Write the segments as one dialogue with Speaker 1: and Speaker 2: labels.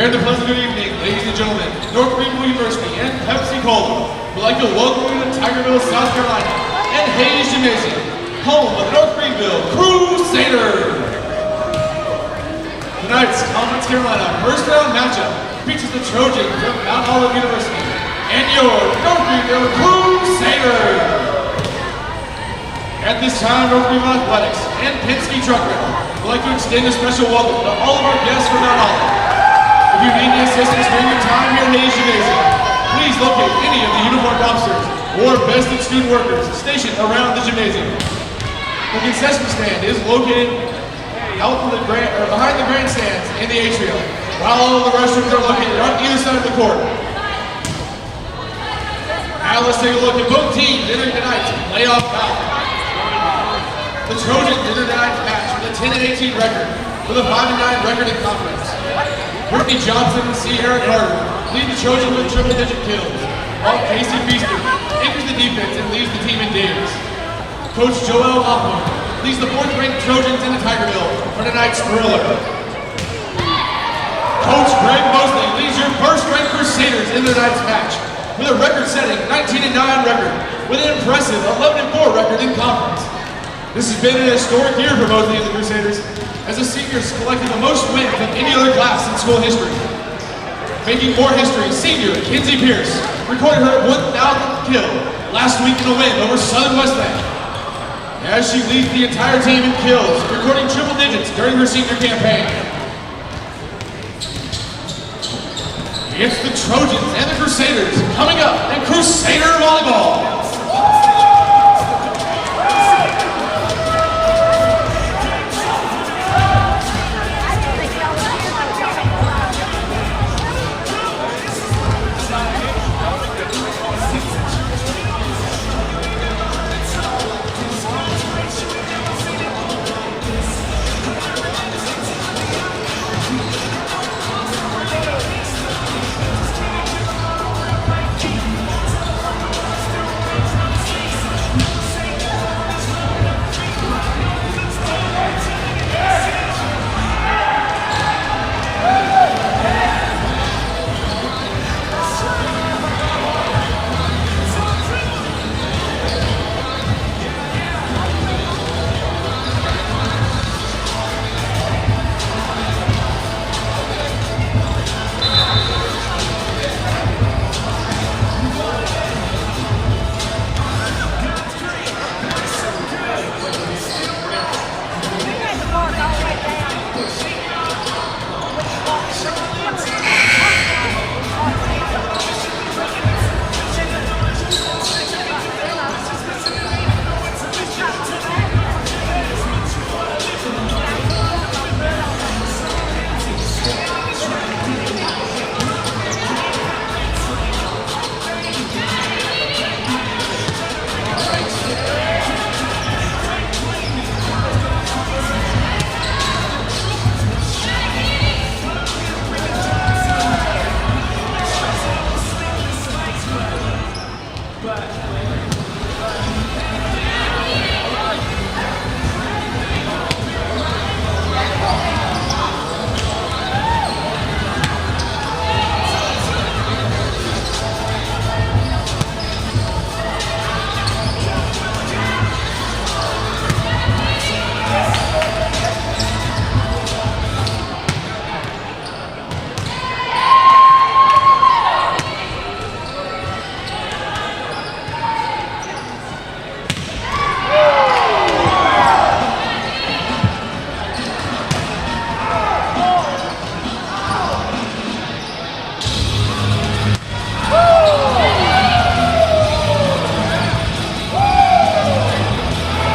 Speaker 1: Very pleasant good evening, ladies and gentlemen. North Greenville University and Pepsi Cola would like to welcome you to Tigerville, South Carolina, and Hayes Gymnasium, home of the North Greenville Crusaders. Tonight's Conference Carolina first round matchup features the Trojans from Mount Olive University and your North Greenville Crusaders. At this time, North Greenville Athletics and Penske Truck Rental would like to extend a special welcome to all of our guests from Mount Olive. If you need any assistance during your time here at Hayes Gymnasium, please locate any of the uniformed officers or vested student workers stationed around the gymnasium. The concession stand is located out from the behind the grandstands in the atrium, while all of the restrooms are located on either side of the court. Now let's take a look at both teams entering tonight's playoff bout. The Trojans enter tonight's match with a 10-18 record, with a 5-9 record in conference. Brittany Johnson and Sierra Carter lead the Trojans with triple-digit kills, while Casey Feaster enters the defense and leads the team in digs. Coach Joel Hoffman leads the 4th-ranked Trojans into Tigerville for tonight's thriller. Coach Greg Mosley leads your 1st-ranked Crusaders in tonight's match with a record-setting 19-9 record with an impressive 11-4 record in conference. This has been an historic year for Mosley and the Crusaders, as the seniors collected the most wins of any other class in school history. Making more history, senior Kinsey Pierce recorded her 1,000th kill last week in a win over Southern Westland, as she leads the entire team in kills, recording triple digits during her senior campaign. It's the Trojans and the Crusaders coming up in Crusader Volleyball.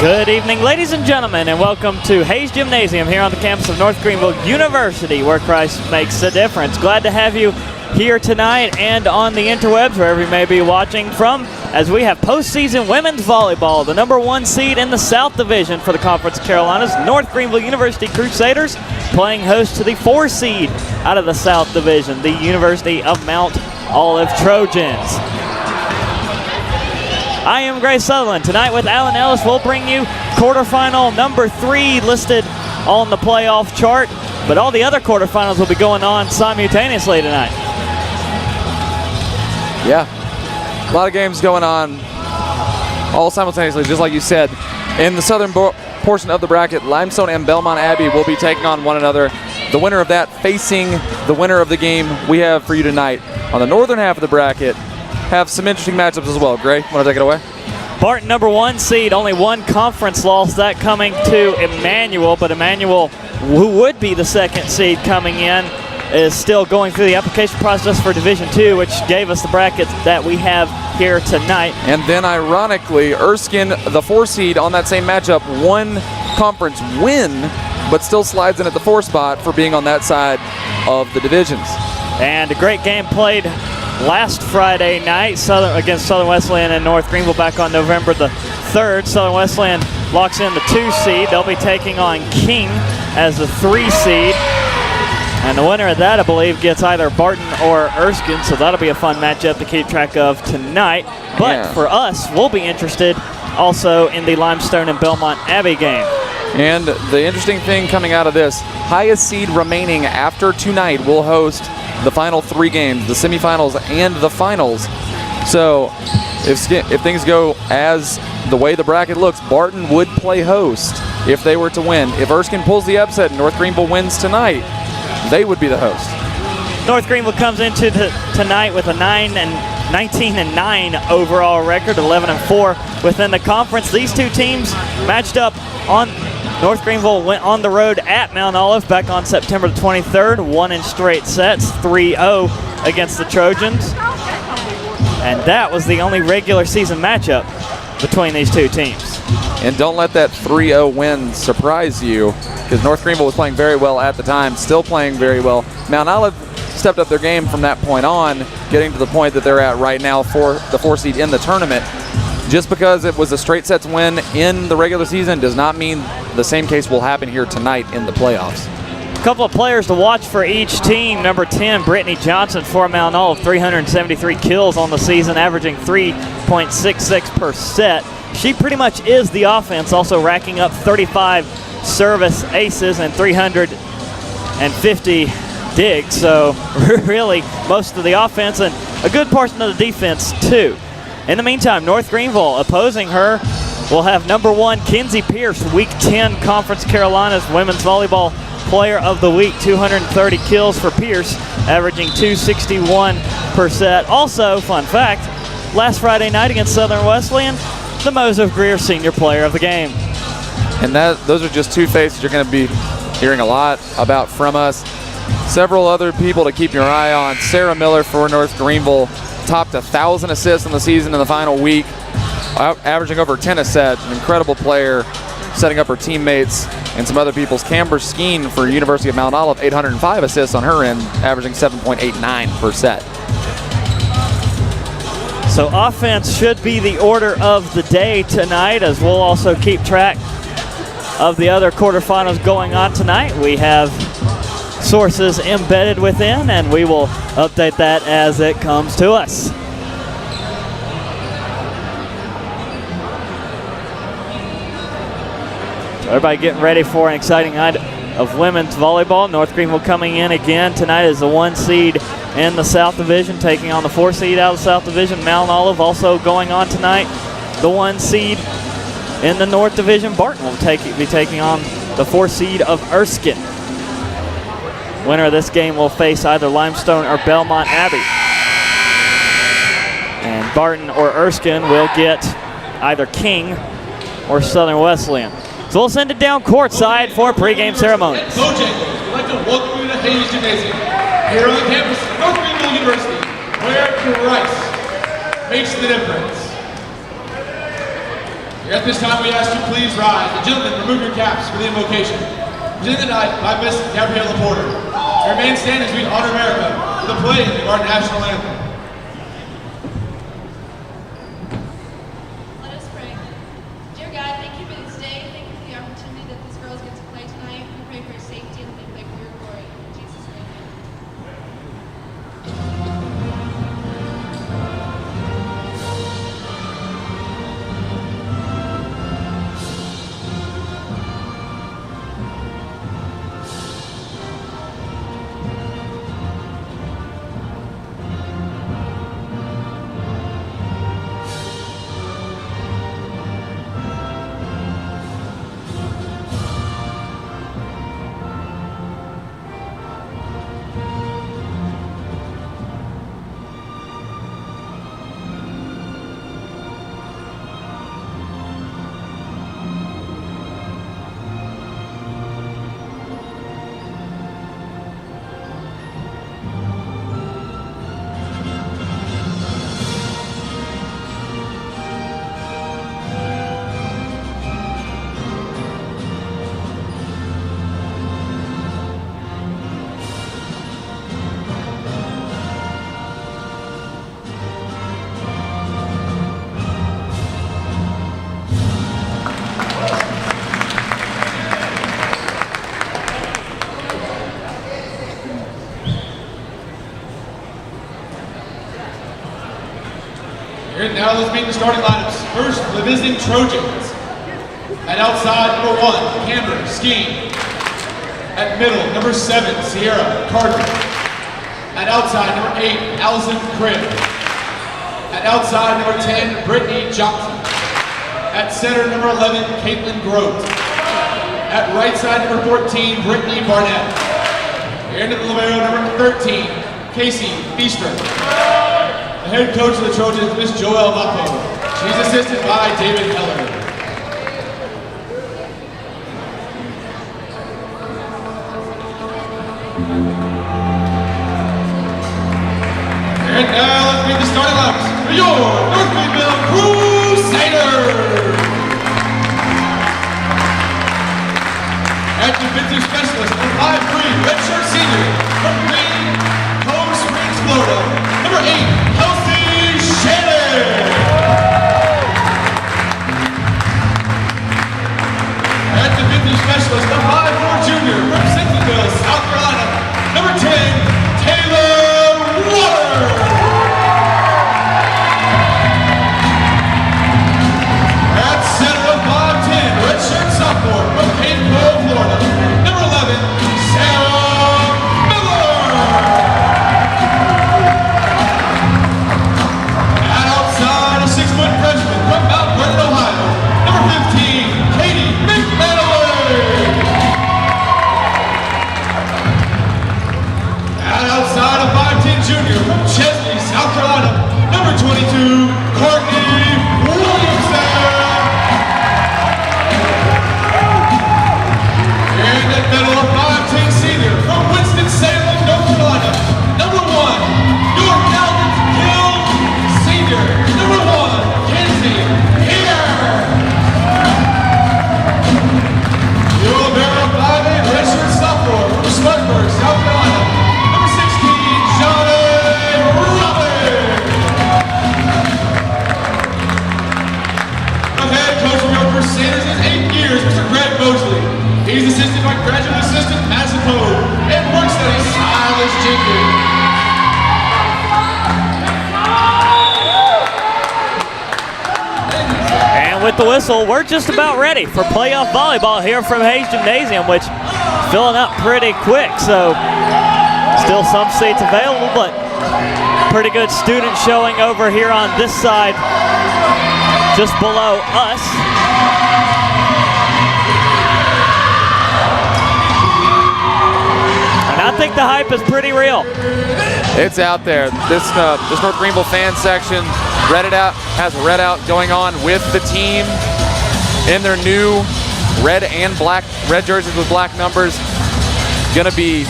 Speaker 2: Good evening, ladies and gentlemen, and welcome to Hayes Gymnasium here on the campus of North Greenville University, where Christ makes a difference. Glad to have you here tonight and on the interwebs, wherever you may be watching from, as we have postseason women's volleyball, the #1 seed in the South Division for the Conference Carolinas, North Greenville University Crusaders, playing host to the 4 seed out of the South Division, the University of Mount Olive Trojans. I am Grace Sutherland. Tonight with Alan Ellis, we'll bring you quarterfinal number 3 listed on the playoff chart. But all the other quarterfinals will be going on simultaneously tonight.
Speaker 3: Yeah, a lot of games going on all simultaneously, just like you said. In the southern portion of the bracket, Limestone and Belmont Abbey will be taking on one another. The winner of that facing the winner of the game we have for you tonight. On the northern half of the bracket, have some interesting matchups as well. Gray, want to take it away?
Speaker 2: Barton, number 1 seed, only 1 conference loss, that coming to Emmanuel, but Emmanuel, who would be the 2nd seed coming in, is still going through the application process for Division II, which gave us the bracket that we have here tonight.
Speaker 3: And then ironically, Erskine, the 4 seed on that same matchup, 1 conference win, but still slides in at the 4 spot for being on that side of the divisions.
Speaker 2: And a great game played last Friday night against Southern Wesleyan and North Greenville back on November the 3rd. Southern Wesleyan locks in the 2 seed. They'll be taking on King as the 3 seed. And the winner of that, I believe, gets either Barton or Erskine, so that'll be a fun matchup to keep track of tonight. But for us, we'll be interested also in the Limestone and Belmont Abbey game.
Speaker 3: And the interesting thing coming out of this, highest seed remaining after tonight will host the final 3 games, the semifinals and the finals. So if things go as the way the bracket looks, Barton would play host if they were to win. If Erskine pulls the upset and North Greenville wins tonight, they would be the host.
Speaker 2: North Greenville comes into tonight with a 19-9 overall record, 11-4 within the conference. These 2 teams matched up on. North Greenville went on the road at Mount Olive back on September the 23rd, won in straight sets, 3-0 against the Trojans. And that was the only regular season matchup between these 2 teams.
Speaker 3: And don't let that 3-0 win surprise you, because North Greenville was playing very well at the time, still playing very well. Mount Olive stepped up their game from that point on, getting to the point that they're at right now for the 4 seed in the tournament. Just because it was a straight sets win in the regular season does not mean the same case will happen here tonight in the playoffs.
Speaker 2: A couple of players to watch for each team. Number 10, Brittany Johnson for Mount Olive, 373 kills on the season, averaging 3.66 per set. She pretty much is the offense, also racking up 35 service aces and 350 digs. So really most of the offense and a good portion of the defense too. In the meantime, North Greenville opposing her will have number 1, Kenzie Pierce, Week 10 Conference Carolinas Women's Volleyball Player of the Week, 230 kills for Pierce, averaging 261 per set. Also, fun fact, last Friday night against Southern Wesleyan, the Mozo Greer Senior Player of the Game.
Speaker 3: And those are just 2 faces you're going to be hearing a lot about from us. Several other people to keep your eye on. Sarah Miller for North Greenville topped 1,000 assists in the season in the final week, averaging over 10 a set. An incredible player, setting up her teammates and some other people's. Camber Skeen for University of Mount Olive, 805 assists on her end, averaging 7.89 per set.
Speaker 2: So offense should be the order of the day tonight, as we'll also keep track of the other quarterfinals going on tonight. We have sources embedded within, and we will update that as it comes to us. So everybody getting ready for an exciting night of women's volleyball. North Greenville coming in again tonight as the 1 seed in the South Division, taking on the 4 seed out of the South Division. Mount Olive also going on tonight. The 1 seed in the North Division, Barton, will be taking on the 4 seed of Erskine. Winner of this game will face either Limestone or Belmont Abbey. And Barton or Erskine will get either King or Southern Wesleyan. So we'll send it down courtside for pregame ceremonies.
Speaker 1: Trojans, we'd like to welcome you to Hayes Gymnasium here on the campus of North Greenville University, where Christ makes the difference. At this time, we ask you please rise. And gentlemen, remove your caps for the invocation. Presented tonight by Miss Gabriella Porter. Remain standing as we honor America with the playing of our national anthem.
Speaker 4: Let us pray. Dear God, thank you for this day. Thank you for the opportunity that these girls get to play tonight. We pray for your safety and we pray for your glory. In Jesus' name.
Speaker 1: let's meet the starting lineups. First, the visiting Trojans. At outside, number 1, Cameron Skeen. At middle, number 7, Sierra Carter. At outside, number 8, Allison Cribb. At outside, number 10, Brittany Johnson. At center, number 11, Caitlin Grote. At right side, number 14, Brittany Barnett. And at the libero, number 13, Casey Feaster. The head coach of the Trojans, Miss Joelle Vapo. She's assisted by David Heller. And now let's meet the starting lineups for your North Greenville Crusaders. At defensive specialist, number 5'3", redshirt senior from Green Cove Springs, Florida, number 8, Kelsey Shannon. At defensive specialist, number 5'4", junior from Tigerville, South Carolina, number 10, Taylor Waters. At center, 5'10", redshirt sophomore from Greenville, Florida, number 11, Sarah Miller. At outside, a 6-foot freshman from Mount Vernon, Ohio, number 15, Katie McManaway. At outside, a 5'10" junior from Chesley, South Carolina, number 22, Courtney Williamson. And at middle, a 5'10" senior from Winston-Salem, North Carolina, number 1, your Mountains Hill senior, number 1, Kenzie Here. Your libero, 5'8", redshirt sophomore from Spartanburg, South Carolina, number 16, Johnny Robbins. The head coach of your Crusaders in 8 years, Mr. Greg Mosley. He's assisted by graduate assistant Madison Poe and work study Silas Jenkins.
Speaker 2: And with the whistle, we're just about ready for playoff volleyball here from Hayes Gymnasium, which is filling up pretty quick. So still some seats available, but pretty good student showing over here on this side, just below us. I think the hype is pretty real.
Speaker 3: It's out there. This North Greenville fan section, has red out going on with the team in their new red jerseys with black numbers. Gonna be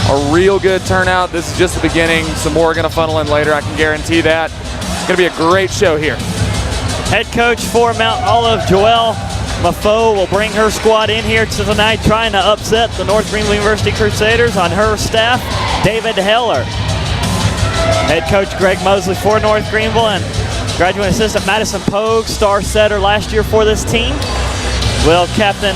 Speaker 3: a real good turnout. This is just the beginning. Some more are gonna funnel in later, I can guarantee that. It's gonna be a great show here.
Speaker 2: Head coach for Mount Olive, Joelle Mafo, will bring her squad in here tonight, trying to upset the North Greenville University Crusaders. On her staff, David Heller. Head coach Greg Mosley for North Greenville, and graduate assistant Madison Pogue, star setter last year for this team, will captain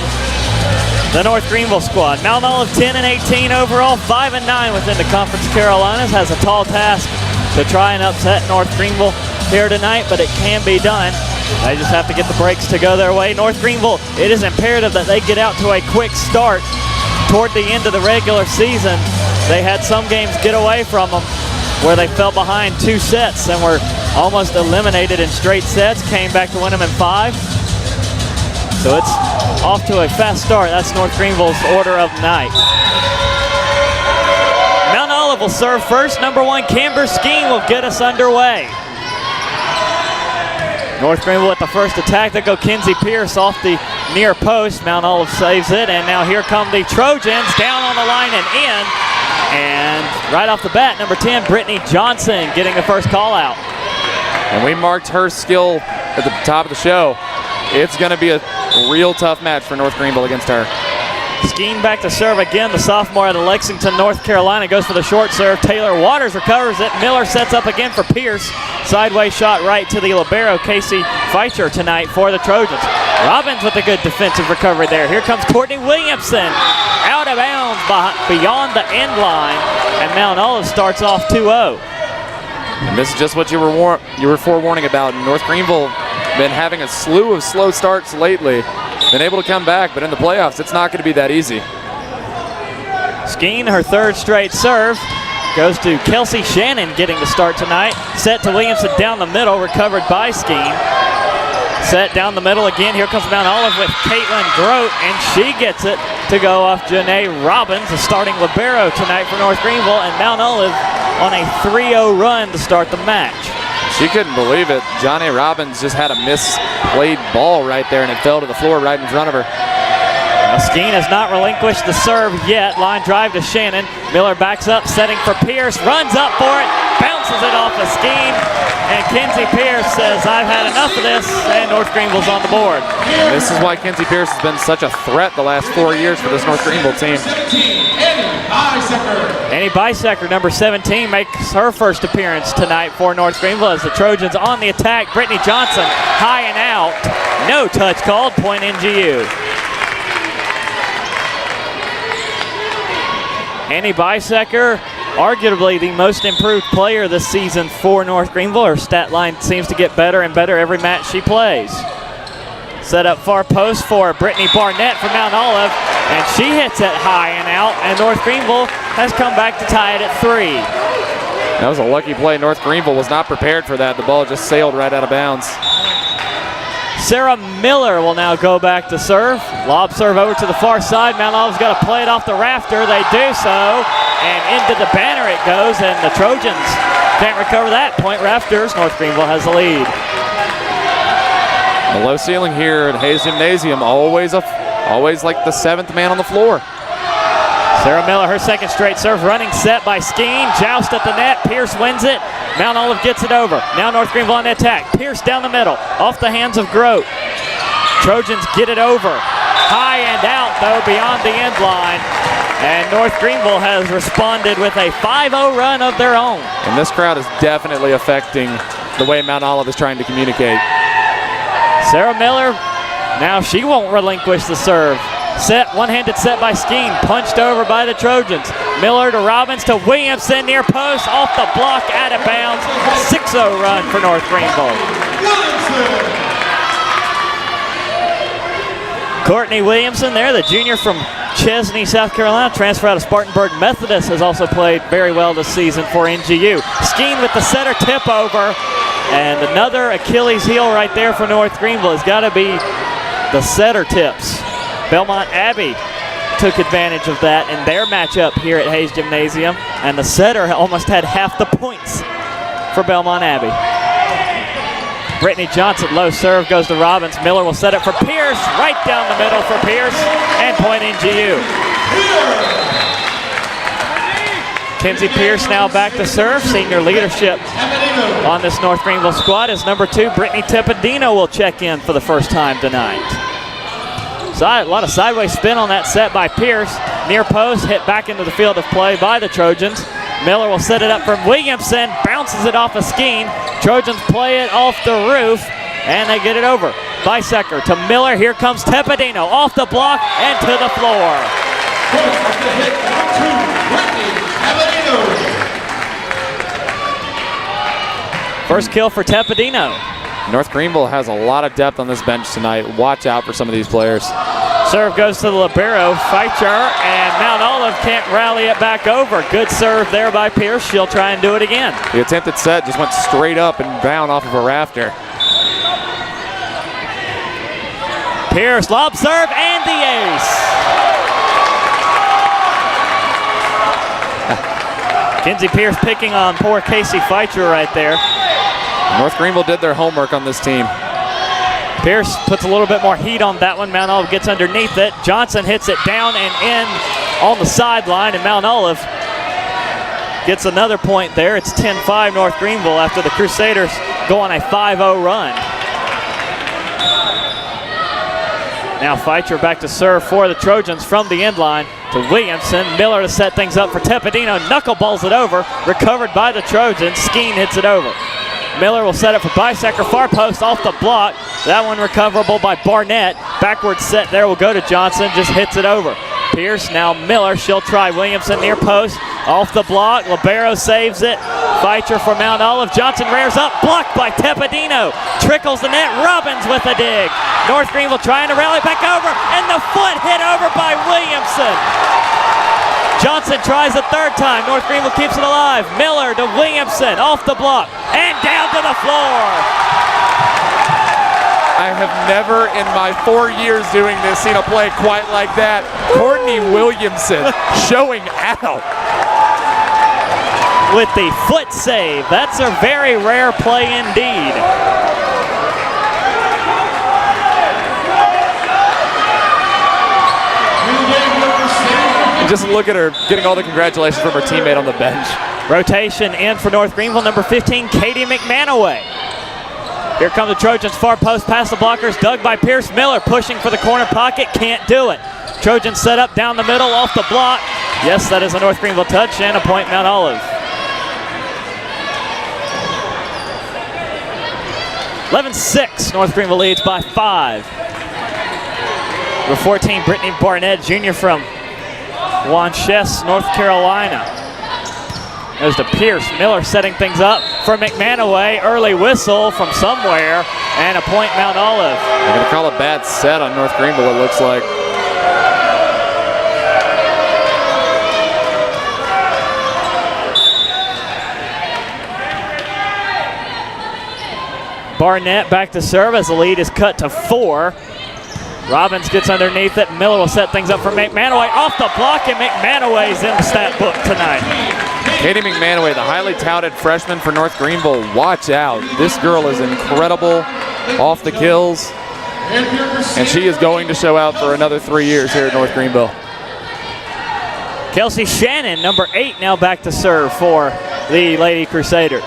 Speaker 2: the North Greenville squad. Mount Olive 10-18 overall, 5-9 within the Conference Carolinas, has a tall task to try and upset North Greenville here tonight, but it can be done. They just have to get the breaks to go their way. North Greenville, it is imperative that they get out to a quick start toward the end of the regular season. They had some games get away from them where they fell behind 2 sets and were almost eliminated in straight sets, came back to win them in 5. So it's off to a fast start. That's North Greenville's order of the night. Mount Olive will serve first. Number 1, Camber Skeen will get us underway. North Greenville with the first attack. They go Kenzie Pierce off the near post. Mount Olive saves it, and now here come the Trojans down on the line and in. And right off the bat, number 10, Brittany Johnson getting the first call out.
Speaker 3: And we marked her skill at the top of the show. It's going to be a real tough match for North Greenville against her.
Speaker 2: Skeen back to serve again. The sophomore out of Lexington, North Carolina, goes for the short serve. Taylor Waters recovers it. Miller sets up again for Pierce. Sideways shot right to the libero, Casey Feitcher, tonight for the Trojans. Robbins with a good defensive recovery there. Here comes Courtney Williamson. Out of bounds beyond the end line. And Mount Olive starts off 2-0.
Speaker 3: And this is just what you were forewarning about. North Greenville been having a slew of slow starts lately. Been able to come back, but in the playoffs, it's not going to be that easy.
Speaker 2: Skeen, her third straight serve. Goes to Kelsey Shannon getting the start tonight. Set to Williamson down the middle, recovered by Skeen. Set down the middle again. Here comes Mount Olive with Caitlin Grote, and she gets it to go off Janae Robbins, the starting libero tonight for North Greenville, and Mount Olive on a 3-0 run to start the match.
Speaker 3: She couldn't believe it. Janae Robbins just had a misplayed ball right there, and it fell to the floor right in front of her.
Speaker 2: Skeen has not relinquished the serve yet. Line drive to Shannon. Miller backs up, setting for Pierce, runs up for it, bounces it off of Skeen, and Kenzie Pierce says, I've had enough of this, and North Greenville's on the board.
Speaker 3: And this is why Kenzie Pierce has been such a threat the last 4 years for this North Greenville team.
Speaker 2: Annie Bisecker, number 17, makes her first appearance tonight for North Greenville as the Trojans on the attack. Brittany Johnson, high and out. No touch called, point NGU. Annie Bisecker, arguably the most improved player this season for North Greenville. Her stat line seems to get better and better every match she plays. Set up far post for Brittany Barnett from Mount Olive, and she hits it high and out, and North Greenville has come back to tie it at 3.
Speaker 3: That was a lucky play. North Greenville was not prepared for that. The ball just sailed right out of bounds.
Speaker 2: Sarah Miller will now go back to serve. Lob serve over to the far side. Mount Olive's got to play it off the rafter. They do so, and into the banner it goes, and the Trojans can't recover that. Point rafters. North Greenville has the lead.
Speaker 3: The low ceiling here at Hayes Gymnasium, always like the 7th man on the floor.
Speaker 2: Sarah Miller, her second straight serve, running set by Skeen. Joust at the net. Pierce wins it. Mount Olive gets it over. Now North Greenville on the attack. Pierce down the middle, off the hands of Grote. Trojans get it over. High and out, though, beyond the end line. And North Greenville has responded with a 5-0 run of their own.
Speaker 3: And this crowd is definitely affecting the way Mount Olive is trying to communicate.
Speaker 2: Sarah Miller, now she won't relinquish the serve. Set, one-handed set by Skeen, punched over by the Trojans. Miller to Robbins to Williamson, near post, off the block, out of bounds. 6-0 run for North Greenville. Courtney Williamson there, the junior from Chesney, South Carolina, transfer out of Spartanburg Methodist, has also played very well this season for NGU. Skeen with the setter tip over, and another Achilles heel right there for North Greenville has got to be the setter tips. Belmont Abbey took advantage of that in their matchup here at Hayes Gymnasium, and the setter almost had half the points for Belmont Abbey. Brittany Johnson, low serve, goes to Robbins. Miller will set it for Pierce, right down the middle for Pierce, and point NGU. Kenzie Pierce now back to serve. Senior leadership on this North Greenville squad as number 2, Brittany Teppadino, will check in for the first time tonight. A lot of sideways spin on that set by Pierce. Near post, hit back into the field of play by the Trojans. Miller will set it up from Williamson, bounces it off a Skeen. Trojans play it off the roof, and they get it over. Bisecker to Miller. Here comes Teppadino off the block and to the floor. First kill for Teppadino.
Speaker 3: North Greenville has a lot of depth on this bench tonight. Watch out for some of these players.
Speaker 2: Serve goes to the libero, Feicher, and Mount Olive can't rally it back over. Good serve there by Pierce. She'll try and do it again.
Speaker 3: The attempted set just went straight up and down off of a rafter.
Speaker 2: Pierce, lob serve, and the ace. Kenzie Pierce picking on poor Casey Feicher right there.
Speaker 3: North Greenville did their homework on this team.
Speaker 2: Pierce puts a little bit more heat on that one. Mount Olive gets underneath it. Johnson hits it down and in on the sideline, and Mount Olive gets another point there. It's 10-5 North Greenville after the Crusaders go on a 5-0 run. Now Feicher back to serve for the Trojans from the end line to Williamson. Miller to set things up for Teppadino. Knuckleballs it over. Recovered by the Trojans. Skeen hits it over. Miller will set it for Bisecker, far post off the block. That one recoverable by Barnett. Backward set there will go to Johnson, just hits it over. Pierce, now Miller, she'll try Williamson near post, off the block. Libero saves it. Fighter for Mount Olive. Johnson rears up, blocked by Tepidino. Trickles the net, Robbins with a dig. North Greenville trying to rally back over, and the foot hit over by Williamson. Johnson tries a third time. North Greenville keeps it alive. Miller to Williamson, off the block, and down to the floor.
Speaker 3: I have never in my 4 years doing this seen a play quite like that. Courtney Williamson showing out.
Speaker 2: With the foot save. That's a very rare play indeed.
Speaker 3: Just look at her getting all the congratulations from her teammate on the bench.
Speaker 2: Rotation in for North Greenville, number 15, Katie McManaway. Here come the Trojans, far post past the blockers, dug by Pierce. Miller pushing for the corner pocket, can't do it. Trojans set up down the middle, off the block. Yes, that is a North Greenville touch and a point Mount Olive. 11-6, North Greenville leads by 5. Number 14, Brittany Barnett, junior from Wanchess, North Carolina. Goes to Pierce. Miller setting things up for McManaway. Early whistle from somewhere, and a point Mount Olive.
Speaker 3: They're going to call a bad set on North Greenville, it looks like.
Speaker 2: Barnett back to serve as the lead is cut to 4. Robbins gets underneath it. Miller will set things up for McManaway. Off the block, and McManaway's in the stat book tonight.
Speaker 3: Katie McManaway, the highly touted freshman for North Greenville. Watch out. This girl is incredible off the kills, and she is going to show out for another 3 years here at North Greenville.
Speaker 2: Kelsey Shannon, number 8, now back to serve for the Lady Crusaders.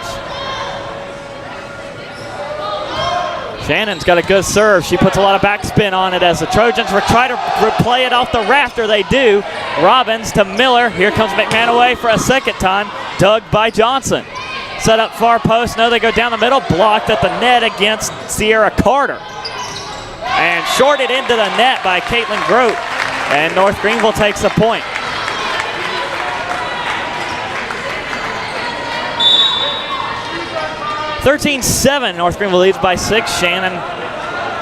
Speaker 2: Shannon's got a good serve. She puts a lot of backspin on it as the Trojans try to replay it off the rafter. They do. Robbins to Miller. Here comes McManaway for a second time. Dug by Johnson. Set up far post. No, they go down the middle. Blocked at the net against Sierra Carter. And shorted into the net by Caitlin Grote. And North Greenville takes the point. (13-7), North Greenville leads by 6. Shannon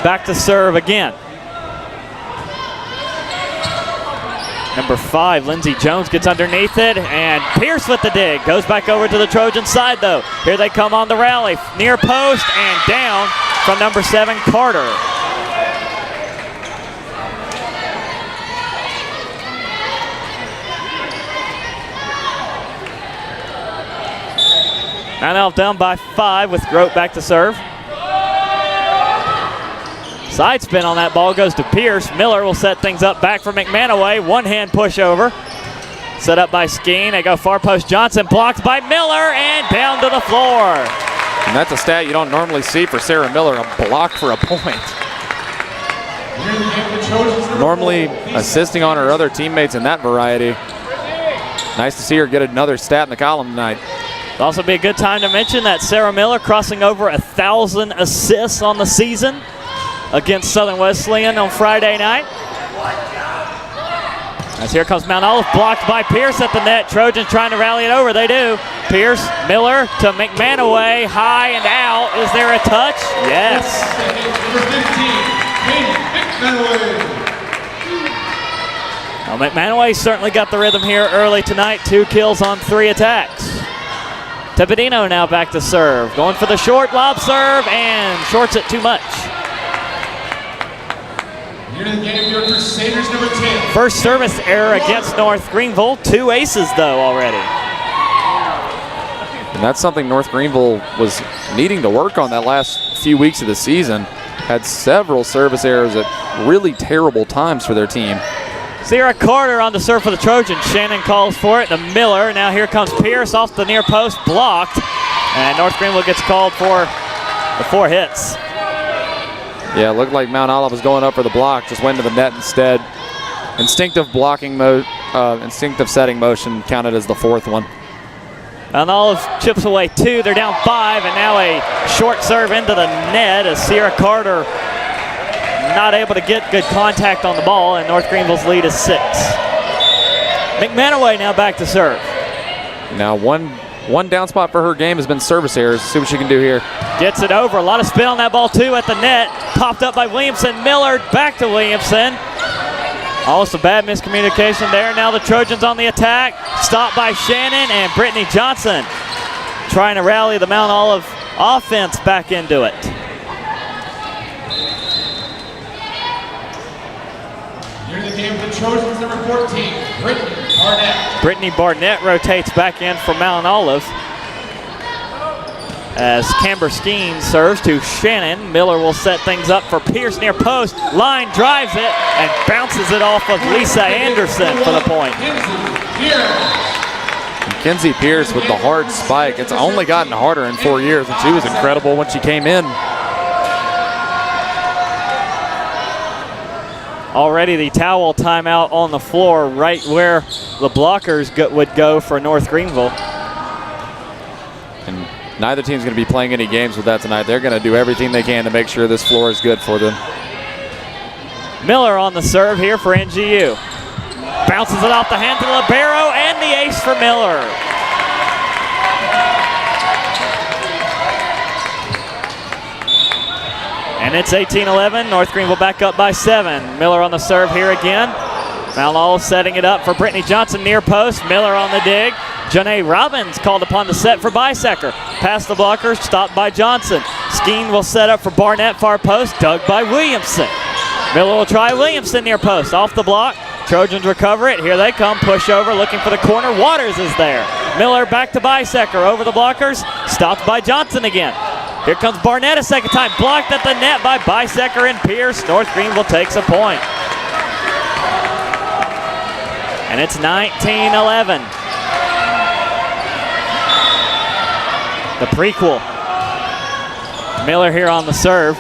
Speaker 2: back to serve again. Number 5, Lindsey Jones gets underneath it, and Pierce with the dig. Goes back over to the Trojan side, though. Here they come on the rally. Near post and down from number 7, Carter. Mount Olive down by 5 with Grote back to serve. Side spin on that ball goes to Pierce. Miller will set things up back for McManaway. One-hand pushover. Set up by Skeen. They go far post. Johnson blocked by Miller and down to the floor.
Speaker 3: And that's a stat you don't normally see for Sarah Miller, a block for a point. Normally assisting on her other teammates in that variety. Nice to see her get another stat in the column tonight.
Speaker 2: It'll also be a good time to mention that Sarah Miller crossing over 1,000 assists on the season against Southern Wesleyan on Friday night. As here comes Mount Olive, blocked by Pierce at the net. Trojans trying to rally it over. They do. Pierce, Miller to McManaway, high and out. Is there a touch? Yes. Well, McManaway certainly got the rhythm here early tonight. 2 kills on 3 attacks. Tepidino now back to serve. Going for the short lob serve and shorts it too much.
Speaker 1: Here in the game, your Crusaders, number 10.
Speaker 2: First service error against North Greenville. 2 aces, though, already.
Speaker 3: And that's something North Greenville was needing to work on that last few weeks of the season. Had several service errors at really terrible times for their team.
Speaker 2: Sierra Carter on the serve for the Trojans. Shannon calls for it to Miller. Now here comes Pierce off the near post, blocked. And North Greenville gets called for the 4 hits.
Speaker 3: Yeah, it looked like Mount Olive was going up for the block, just went to the net instead. Instinctive blocking instinctive setting motion counted as the 4th one.
Speaker 2: Mount Olive chips away 2. They're down 5, and now a short serve into the net as Sierra Carter not able to get good contact on the ball, and North Greenville's lead is 6. McManaway now back to serve.
Speaker 3: Now one one down spot for her game has been service errors. See what she can do here.
Speaker 2: Gets it over. A lot of spin on that ball, too, at the net. Popped up by Williamson. Miller back to Williamson. Almost a bad miscommunication there. Now the Trojans on the attack. Stopped by Shannon and Brittany Johnson trying to rally the Mount Olive offense back into it.
Speaker 1: Here in the game for the Trojans, number 14, Brittany Barnett.
Speaker 2: Brittany Barnett rotates back in for Mount Olive as Camber Skeen serves to Shannon. Miller will set things up for Pierce near post. Line drives it and bounces it off of Lisa Anderson for the point.
Speaker 3: Mackenzie Pierce with the hard spike. It's only gotten harder in 4 years, and she was incredible when she came in.
Speaker 2: Already the towel timeout on the floor right where the blockers would go for North Greenville.
Speaker 3: And neither team's going to be playing any games with that tonight. They're going to do everything they can to make sure this floor is good for them.
Speaker 2: Miller on the serve here for NGU. Bounces it off the hand to the libero, and the ace for Miller. And it's 18-11. North Greenville back up by 7. Miller on the serve here again. Mount Olive setting it up for Brittany Johnson near post. Miller on the dig. Janae Robbins called upon to set for Bisecker. Past the blockers, stopped by Johnson. Skeen will set up for Barnett far post, dug by Williamson. Miller will try Williamson near post, off the block. Trojans recover it. Here they come, push over, looking for the corner. Waters is there. Miller back to Bisecker, over the blockers, stopped by Johnson again. Here comes Barnett a second time, blocked at the net by Bisecker and Pierce. North Greenville takes a point. And it's 19-11. The prequel. Miller here on the serve.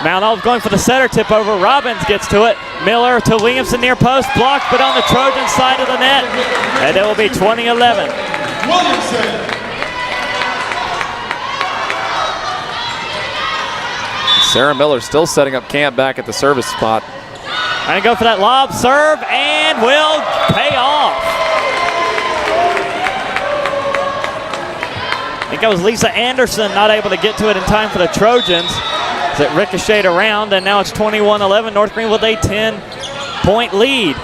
Speaker 2: Mount Olive going for the center tip over. Robbins gets to it. Miller to Williamson near post, blocked, but on the Trojan side of the net. And it will be 20-11.
Speaker 1: Williamson.
Speaker 3: Sarah Miller still setting up camp back at the service spot.
Speaker 2: Trying to go for that lob serve and will pay off. I think that was Lisa Anderson not able to get to it in time for the Trojans. As it ricocheted around, and now it's 21-11. North Greenville with a 10-point lead.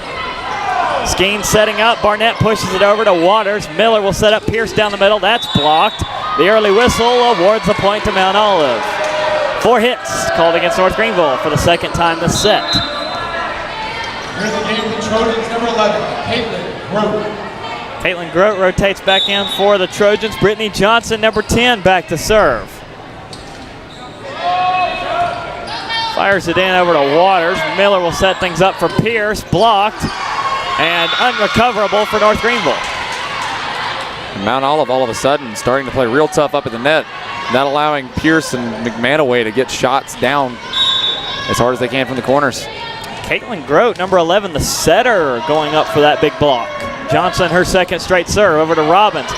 Speaker 2: Skeen setting up. Barnett pushes it over to Waters. Miller will set up Pierce down the middle. That's blocked. The early whistle awards the point to Mount Olive. 4 hits called against North Greenville for the second time this set.
Speaker 1: Here's the game for the Trojans, number 11, Caitlin Grote.
Speaker 2: Caitlin Grote rotates back in for the Trojans. Brittany Johnson, number 10, back to serve. Fires it in over to Waters. Miller will set things up for Pierce. Blocked and unrecoverable for North Greenville.
Speaker 3: Mount Olive all of a sudden starting to play real tough up at the net, not allowing Pierce and McManaway to get shots down as hard as they can from the corners.
Speaker 2: Caitlin Grote, number 11, the setter, going up for that big block. Johnson, her second straight serve, over to Robbins.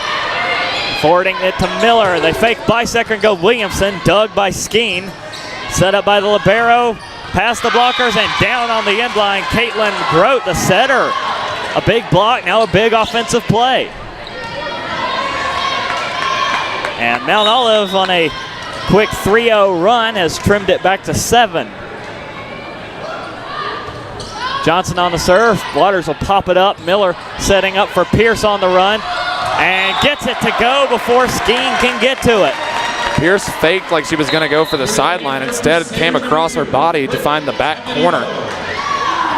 Speaker 2: Forwarding it to Miller. They fake Bisecker and go Williamson. Dug by Skeen. Set up by the libero. Past the blockers and down on the end line. Caitlin Grote, the setter. A big block, now a big offensive play. And Mount Olive on a quick 3-0 run has trimmed it back to 7. Johnson on the serve. Waters will pop it up. Miller setting up for Pierce on the run. And gets it to go before Skeen can get to it.
Speaker 3: Pierce faked like she was going to go for the sideline. Instead, came across her body to find the back corner.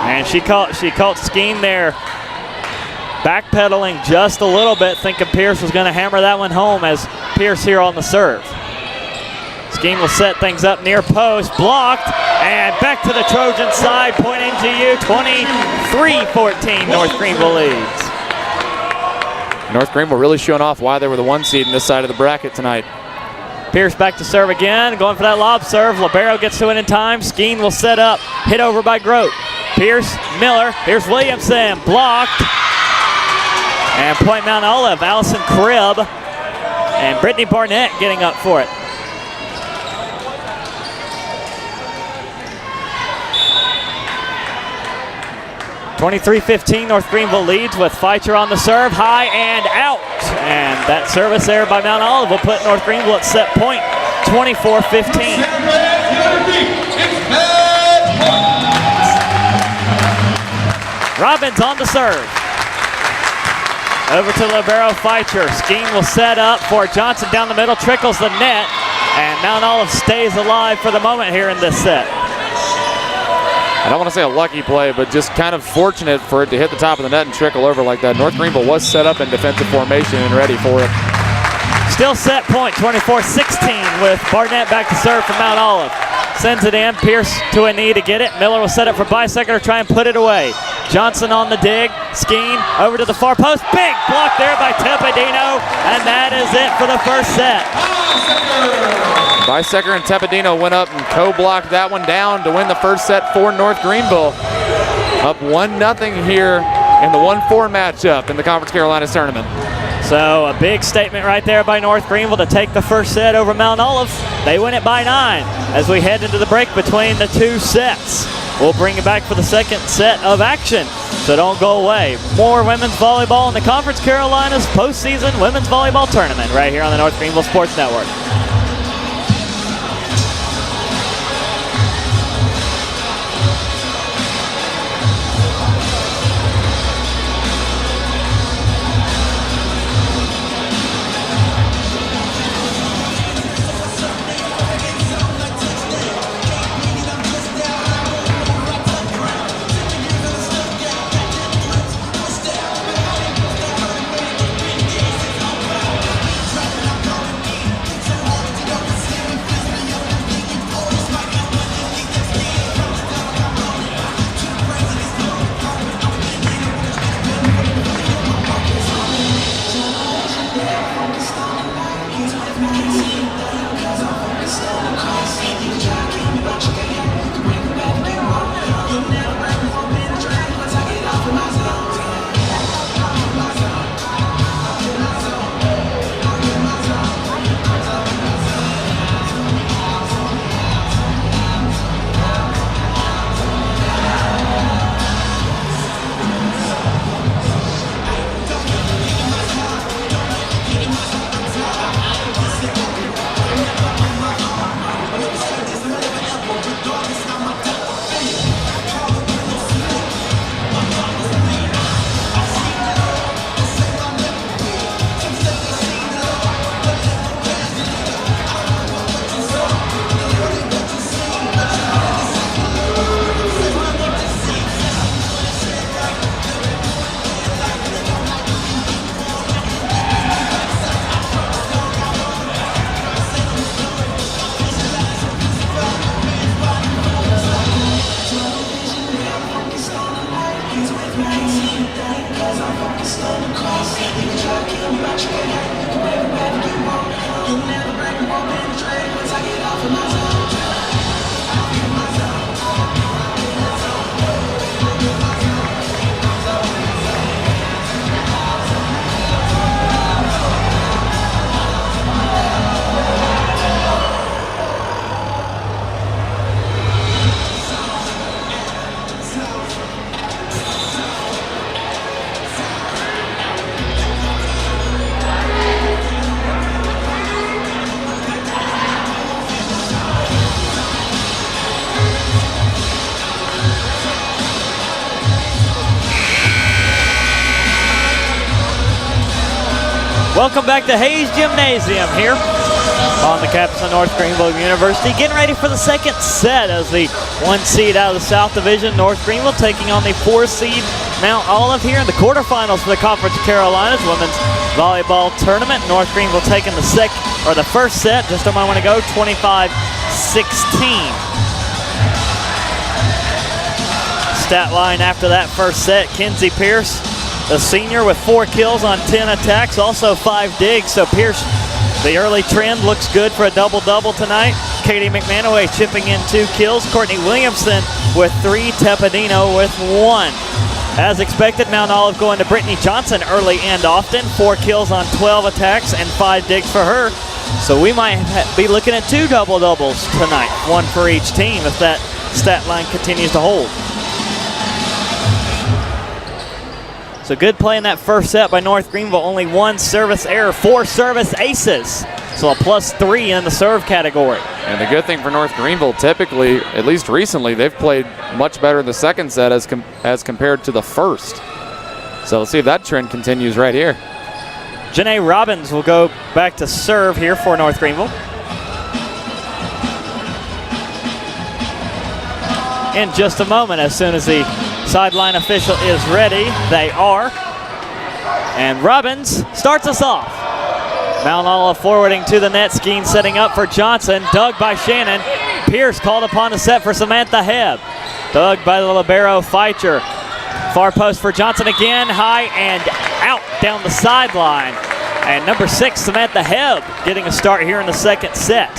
Speaker 2: And she caught Skeen there, backpedaling just a little bit, thinking Pierce was going to hammer that one home as Pierce here on the serve. Skeen will set things up near post, blocked, and back to the Trojan side. Point NGU, 23-14, North Greenville leads.
Speaker 3: North Greenville really showing off why they were the 1 seed in this side of the bracket tonight.
Speaker 2: Pierce back to serve again, going for that lob serve. Libero gets to it in time. Skeen will set up, hit over by Grote. Pierce, Miller, here's Williamson, blocked. And point Mount Olive, Allison Cribb, and Brittany Barnett getting up for it. 23-15, North Greenville leads with Feitzer on the serve, high and out. And that service there by Mount Olive will put North Greenville at set point, 24-15. Robbins on the serve. Over to libero Feitzer. Skeen will set up for Johnson down the middle, trickles the net, and Mount Olive stays alive for the moment here in this set.
Speaker 3: I don't want to say a lucky play, but just kind of fortunate for it to hit the top of the net and trickle over like that. North Greenville was set up in defensive formation and ready for it.
Speaker 2: Still set point, 24-16 with Barnett back to serve from Mount Olive. Sends it in, Pierce to a knee to get it. Miller will set it for Bisecker to try and put it away. Johnson on the dig, Skeen over to the far post. Big block there by Tepedino, and that is it for the first set.
Speaker 3: Bisecker and Tepedino went up and co-blocked that one down to win the first set for North Greenville. Up 1-0 here in the 1-4 matchup in the Conference Carolinas tournament.
Speaker 2: So a big statement right there by North Greenville to take the first set over Mount Olive. They win it by 9 as we head into the break between the two sets. We'll bring it back for the second set of action, so don't go away. More women's volleyball in the Conference Carolinas postseason women's volleyball tournament right here on the North Greenville Sports Network. Welcome back to Hayes Gymnasium here on the campus of North Greenville University. Getting ready for the second set as the 1 seed out of the South Division, North Greenville, taking on the 4 seed Mount Olive here in the quarterfinals for the Conference Carolinas Women's Volleyball Tournament. North Greenville taking the first set just a moment ago, 25-16. Stat line after that first set, Kenzie Pierce, the senior, with 4 kills on 10 attacks, also 5 digs. So Pierce, the early trend looks good for a double-double tonight. Katie McManaway chipping in 2 kills. Courtney Williamson with 3, Tepedino with 1. As expected, Mount Olive going to Brittany Johnson early and often. 4 kills on 12 attacks and 5 digs for her. So we might be looking at 2 double-doubles tonight, 1 for each team if that stat line continues to hold. So good play in that first set by North Greenville. Only 1 service error, 4 service aces. So a +3 in the serve category.
Speaker 3: And the good thing for North Greenville, typically, at least recently, they've played much better in the second set as compared to the first. So let's see if that trend continues right here.
Speaker 2: Janae Robbins will go back to serve here for North Greenville. In just a moment, as soon as the sideline official is ready, they are. And Robbins starts us off. Mount Olive forwarding to the net. Skeen setting up for Johnson. Dug by Shannon. Pierce called upon to set for Samantha Hebb. Dug by the libero Feicher. Far post for Johnson again. High and out down the sideline. And number 6, Samantha Hebb, getting a start here in the second set.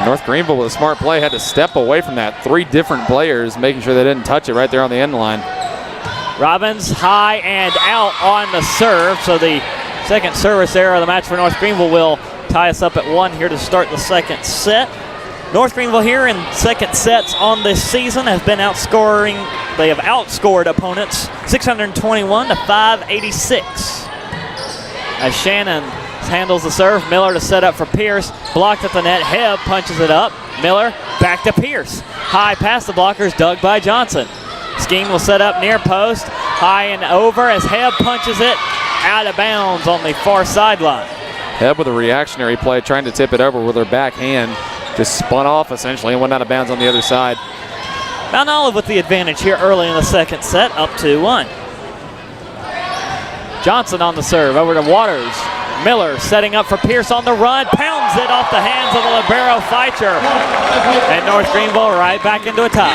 Speaker 3: North Greenville with a smart play had to step away from that. 3 different players making sure they didn't touch it right there on the end line.
Speaker 2: Robbins high and out on the serve. So the second service error of the match for North Greenville will tie us up at 1 here to start the second set. North Greenville here in second sets on this season have been outscoring. They have outscored opponents 621 to 586. As Shannon handles the serve, Miller to set up for Pierce. Blocked at the net. Hebb punches it up. Miller back to Pierce. High past the blockers, dug by Johnson. Skeen will set up near post. High and over as Hebb punches it out of bounds on the far sideline.
Speaker 3: Hebb with a reactionary play, trying to tip it over with her back hand. Just spun off essentially and went out of bounds on the other side.
Speaker 2: Mount Olive with the advantage here early in the second set, up 2-1. Johnson on the serve, over to Waters. Miller setting up for Pierce on the run, pounds it off the hands of the libero Feicher. And North Greenville right back into a tie.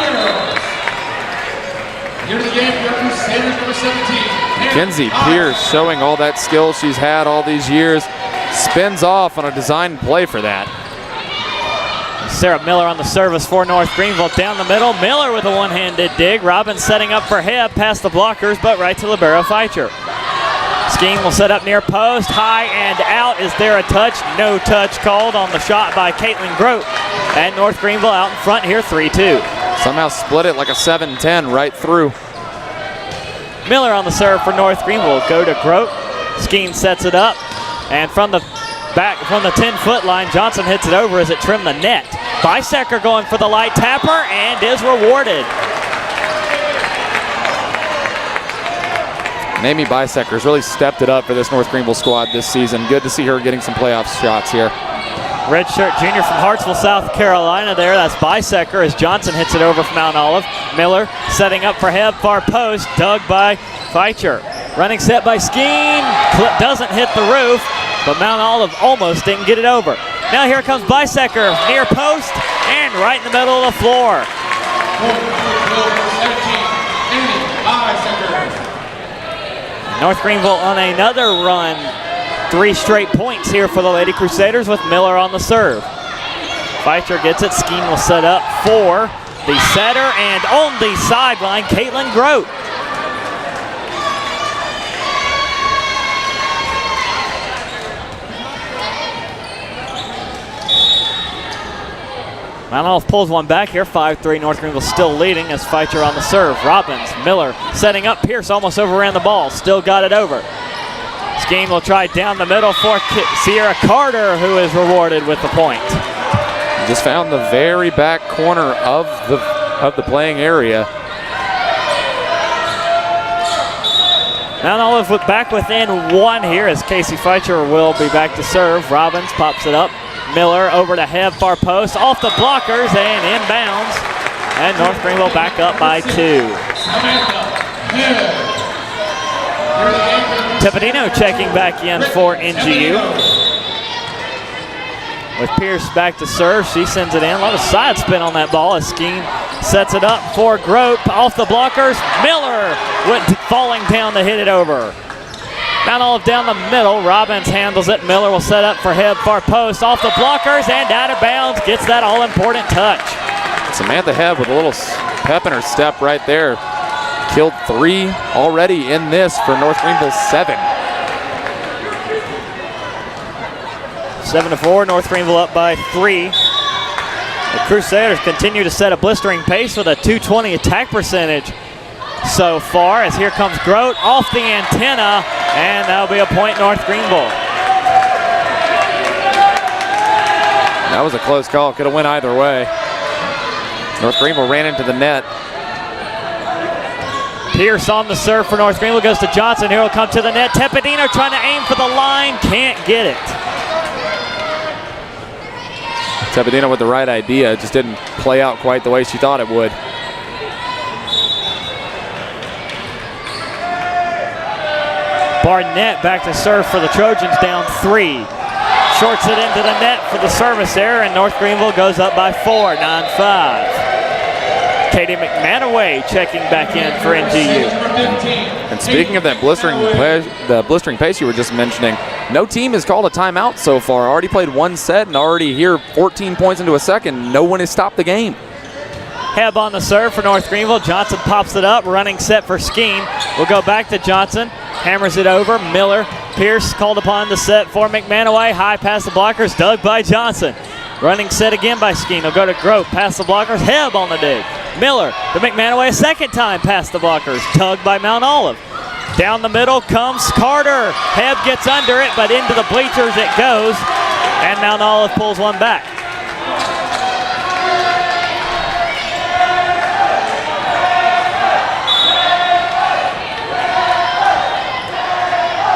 Speaker 1: Here to the game, your Crusaders number 17.
Speaker 3: Mackenzie Pierce showing all that skill she's had all these years. Spins off on a designed play for that.
Speaker 2: Sarah Miller on the service for North Greenville. Down the middle, Miller with a one-handed dig. Robbins setting up for Hebb past the blockers, but right to libero Feicher. Skeen will set up near post, high and out. Is there a touch? No touch called on the shot by Caitlin Grote. And North Greenville out in front here, 3-2.
Speaker 3: Somehow split it like a 7-10 right through.
Speaker 2: Miller on the serve for North Greenville. Go to Grote. Skeen sets it up. And from the back, from the 10-foot line, Johnson hits it over as it trimmed the net. Bisecker going for the light tapper and is rewarded.
Speaker 3: And Amy Bisecker's really stepped it up for this North Greenville squad this season. Good to see her getting some playoff shots here.
Speaker 2: Redshirt junior from Hartsville, South Carolina there. That's Bisecker as Johnson hits it over from Mount Olive. Miller setting up for Hebb, far post, dug by Feicher. Running set by Skeen, doesn't hit the roof, but Mount Olive almost didn't get it over. Now here comes Bisecker, near post, and right in the middle of the floor. North Greenville on another run. 3 straight points here for the Lady Crusaders with Miller on the serve. Feicher gets it. Skeen will set up for the setter, and on the sideline, Caitlin Grote. Mount Olive pulls one back here, 5-3. North Greenville still leading as Feicher on the serve. Robbins, Miller setting up. Pierce almost overran the ball, still got it over. Skeen will try down the middle for Sierra Carter, who is rewarded with the point.
Speaker 3: Just found the very back corner of the playing area.
Speaker 2: Mount Olive back within 1 here as Casey Feicher will be back to serve. Robbins pops it up. Miller over to Hebb, far post, off the blockers and inbounds. And North Greenville back up by 2. Tepedino checking back in for NGU. With Pierce back to serve, she sends it in. A lot of side spin on that ball as Skeen sets it up for Grote. Off the blockers, Miller went falling down to hit it over. Mount Olive down the middle, Robbins handles it. Miller will set up for Hebb, far post, off the blockers and out of bounds, gets that all-important touch.
Speaker 3: Samantha Hebb with a little pep in her step right there. Killed 3 already in this for North Greenville 7.
Speaker 2: 7-4, North Greenville up by 3. The Crusaders continue to set a blistering pace with a .220 attack percentage. so far, as here comes Grote off the antenna, and that'll be a point North Greenville.
Speaker 3: That was a close call. Could have went either way. North Greenville ran into the net.
Speaker 2: Pierce on the serve for North Greenville, goes to Johnson. Here will come to the net. Tepedino trying to aim for the line, can't get it.
Speaker 3: Tepedino with the right idea. It just didn't play out quite the way she thought it would.
Speaker 2: Barnett back to serve for the Trojans, down 3. Shorts it into the net for the service error, and North Greenville goes up by 4, 9-5. Katie McManaway checking back in for NGU.
Speaker 3: And speaking of that blistering pace you were just mentioning, no team has called a timeout so far. Already played one set and already here 14 points into a second. No one has stopped the game.
Speaker 2: Hebb on the serve for North Greenville. Johnson pops it up, running set for Skeen. We'll go back to Johnson, hammers it over. Miller, Pierce called upon the set for McManaway. High past the blockers, dug by Johnson. Running set again by Skeen. He'll go to Grote, past the blockers. Hebb on the dig. Miller to McManaway a second time past the blockers. Tugged by Mount Olive. Down the middle comes Carter. Hebb gets under it, but into the bleachers it goes. And Mount Olive pulls one back.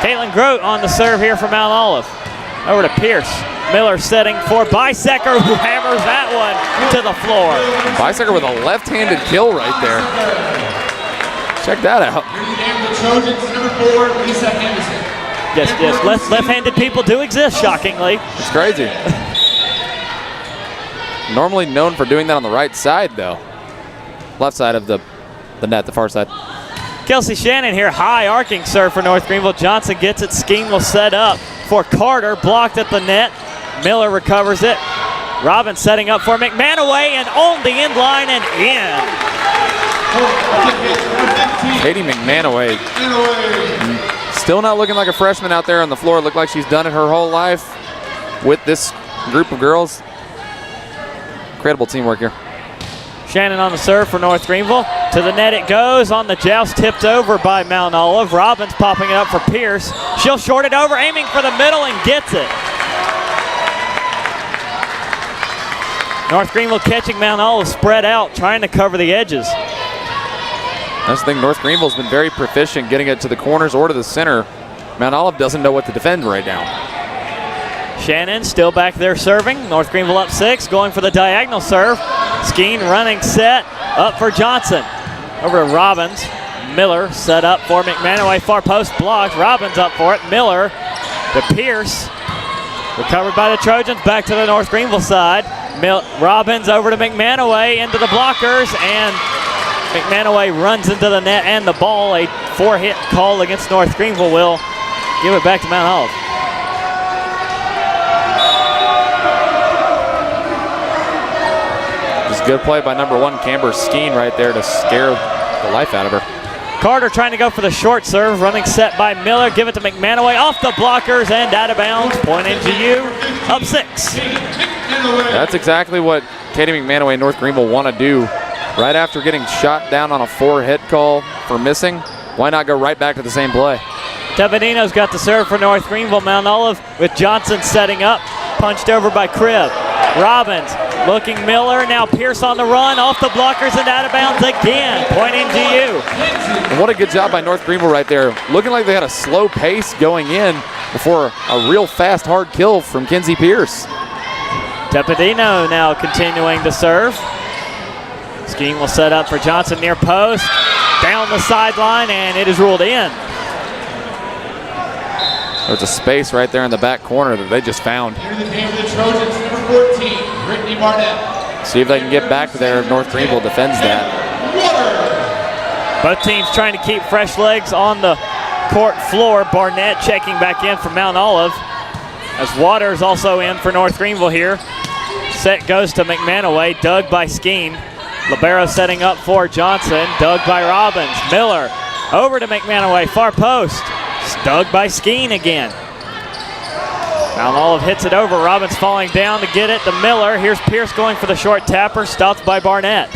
Speaker 2: Caitlin Grote on the serve here for Mount Olive. Over to Pierce. Miller setting for Bisecker, who hammers that one to the floor.
Speaker 3: Bisecker with a left-handed kill right there. Check that out.
Speaker 1: The Trojans, number 4, Lisa Anderson.
Speaker 2: Yes, left-handed people do exist, shockingly.
Speaker 3: It's crazy. Normally known for doing that on the right side, though. Left side of the net, the far side.
Speaker 2: Kelsey Shannon here, high arcing serve for North Greenville. Johnson gets it. Skeen will set up for Carter, blocked at the net. Miller recovers it. Robbins setting up for McManaway and on the end line and in.
Speaker 3: Katie McManaway still not looking like a freshman out there on the floor. It looked like she's done it her whole life with this group of girls. Incredible teamwork here.
Speaker 2: Shannon on the serve for North Greenville. To the net it goes. On the joust, tipped over by Mount Olive. Robbins popping it up for Pierce. She'll short it over, aiming for the middle and gets it. North Greenville catching Mount Olive spread out, trying to cover the edges.
Speaker 3: That's the thing, North Greenville's been very proficient getting it to the corners or to the center. Mount Olive doesn't know what to defend right now.
Speaker 2: Shannon still back there serving. North Greenville up 6, going for the diagonal serve. Skeen running set, up for Johnson. Over to Robbins. Miller set up for McManaway, far post blocked. Robbins up for it. Miller to Pierce. Recovered by the Trojans, back to the North Greenville side. Robbins over to McManaway, into the blockers, and McManaway runs into the net and the ball. A 4-hit call against North Greenville will give it back to Mount Olive.
Speaker 3: Just good play by number 1, Camber Skeen right there to scare the life out of her.
Speaker 2: Carter trying to go for the short serve, running set by Miller. Give it to McManaway, off the blockers and out of bounds. Point NGU, up 6.
Speaker 3: That's exactly what Katie McManaway and North Greenville want to do. Right after getting shot down on a 4-hit call for missing, why not go right back to the same play?
Speaker 2: Tepedino's got the serve for North Greenville. Mount Olive with Johnson setting up, punched over by Cribb. Robbins looking Miller, now Pierce on the run, off the blockers and out of bounds again. Point NGU.
Speaker 3: And what a good job by North Greenville right there. Looking like they had a slow pace going in before a real fast, hard kill from Kenzie Pierce.
Speaker 2: Tepedino now continuing to serve. Skeen will set up for Johnson near post. Down the sideline, and it is ruled in.
Speaker 3: There's a space right there in the back corner that they just found.
Speaker 1: Here in the game for the Trojans, number 14, Brittany Barnett.
Speaker 3: See if they can get back there if North Greenville defends that.
Speaker 2: Both teams trying to keep fresh legs on the court floor. Barnett checking back in for Mount Olive, as Waters also in for North Greenville here. Set goes to McManaway, dug by Skeen. Libero setting up for Johnson, dug by Robbins. Miller over to McManaway, far post. Dug by Skeen again. Mount Olive hits it over. Robbins falling down to get it to Miller. Here's Pierce going for the short tapper, stopped by Barnett.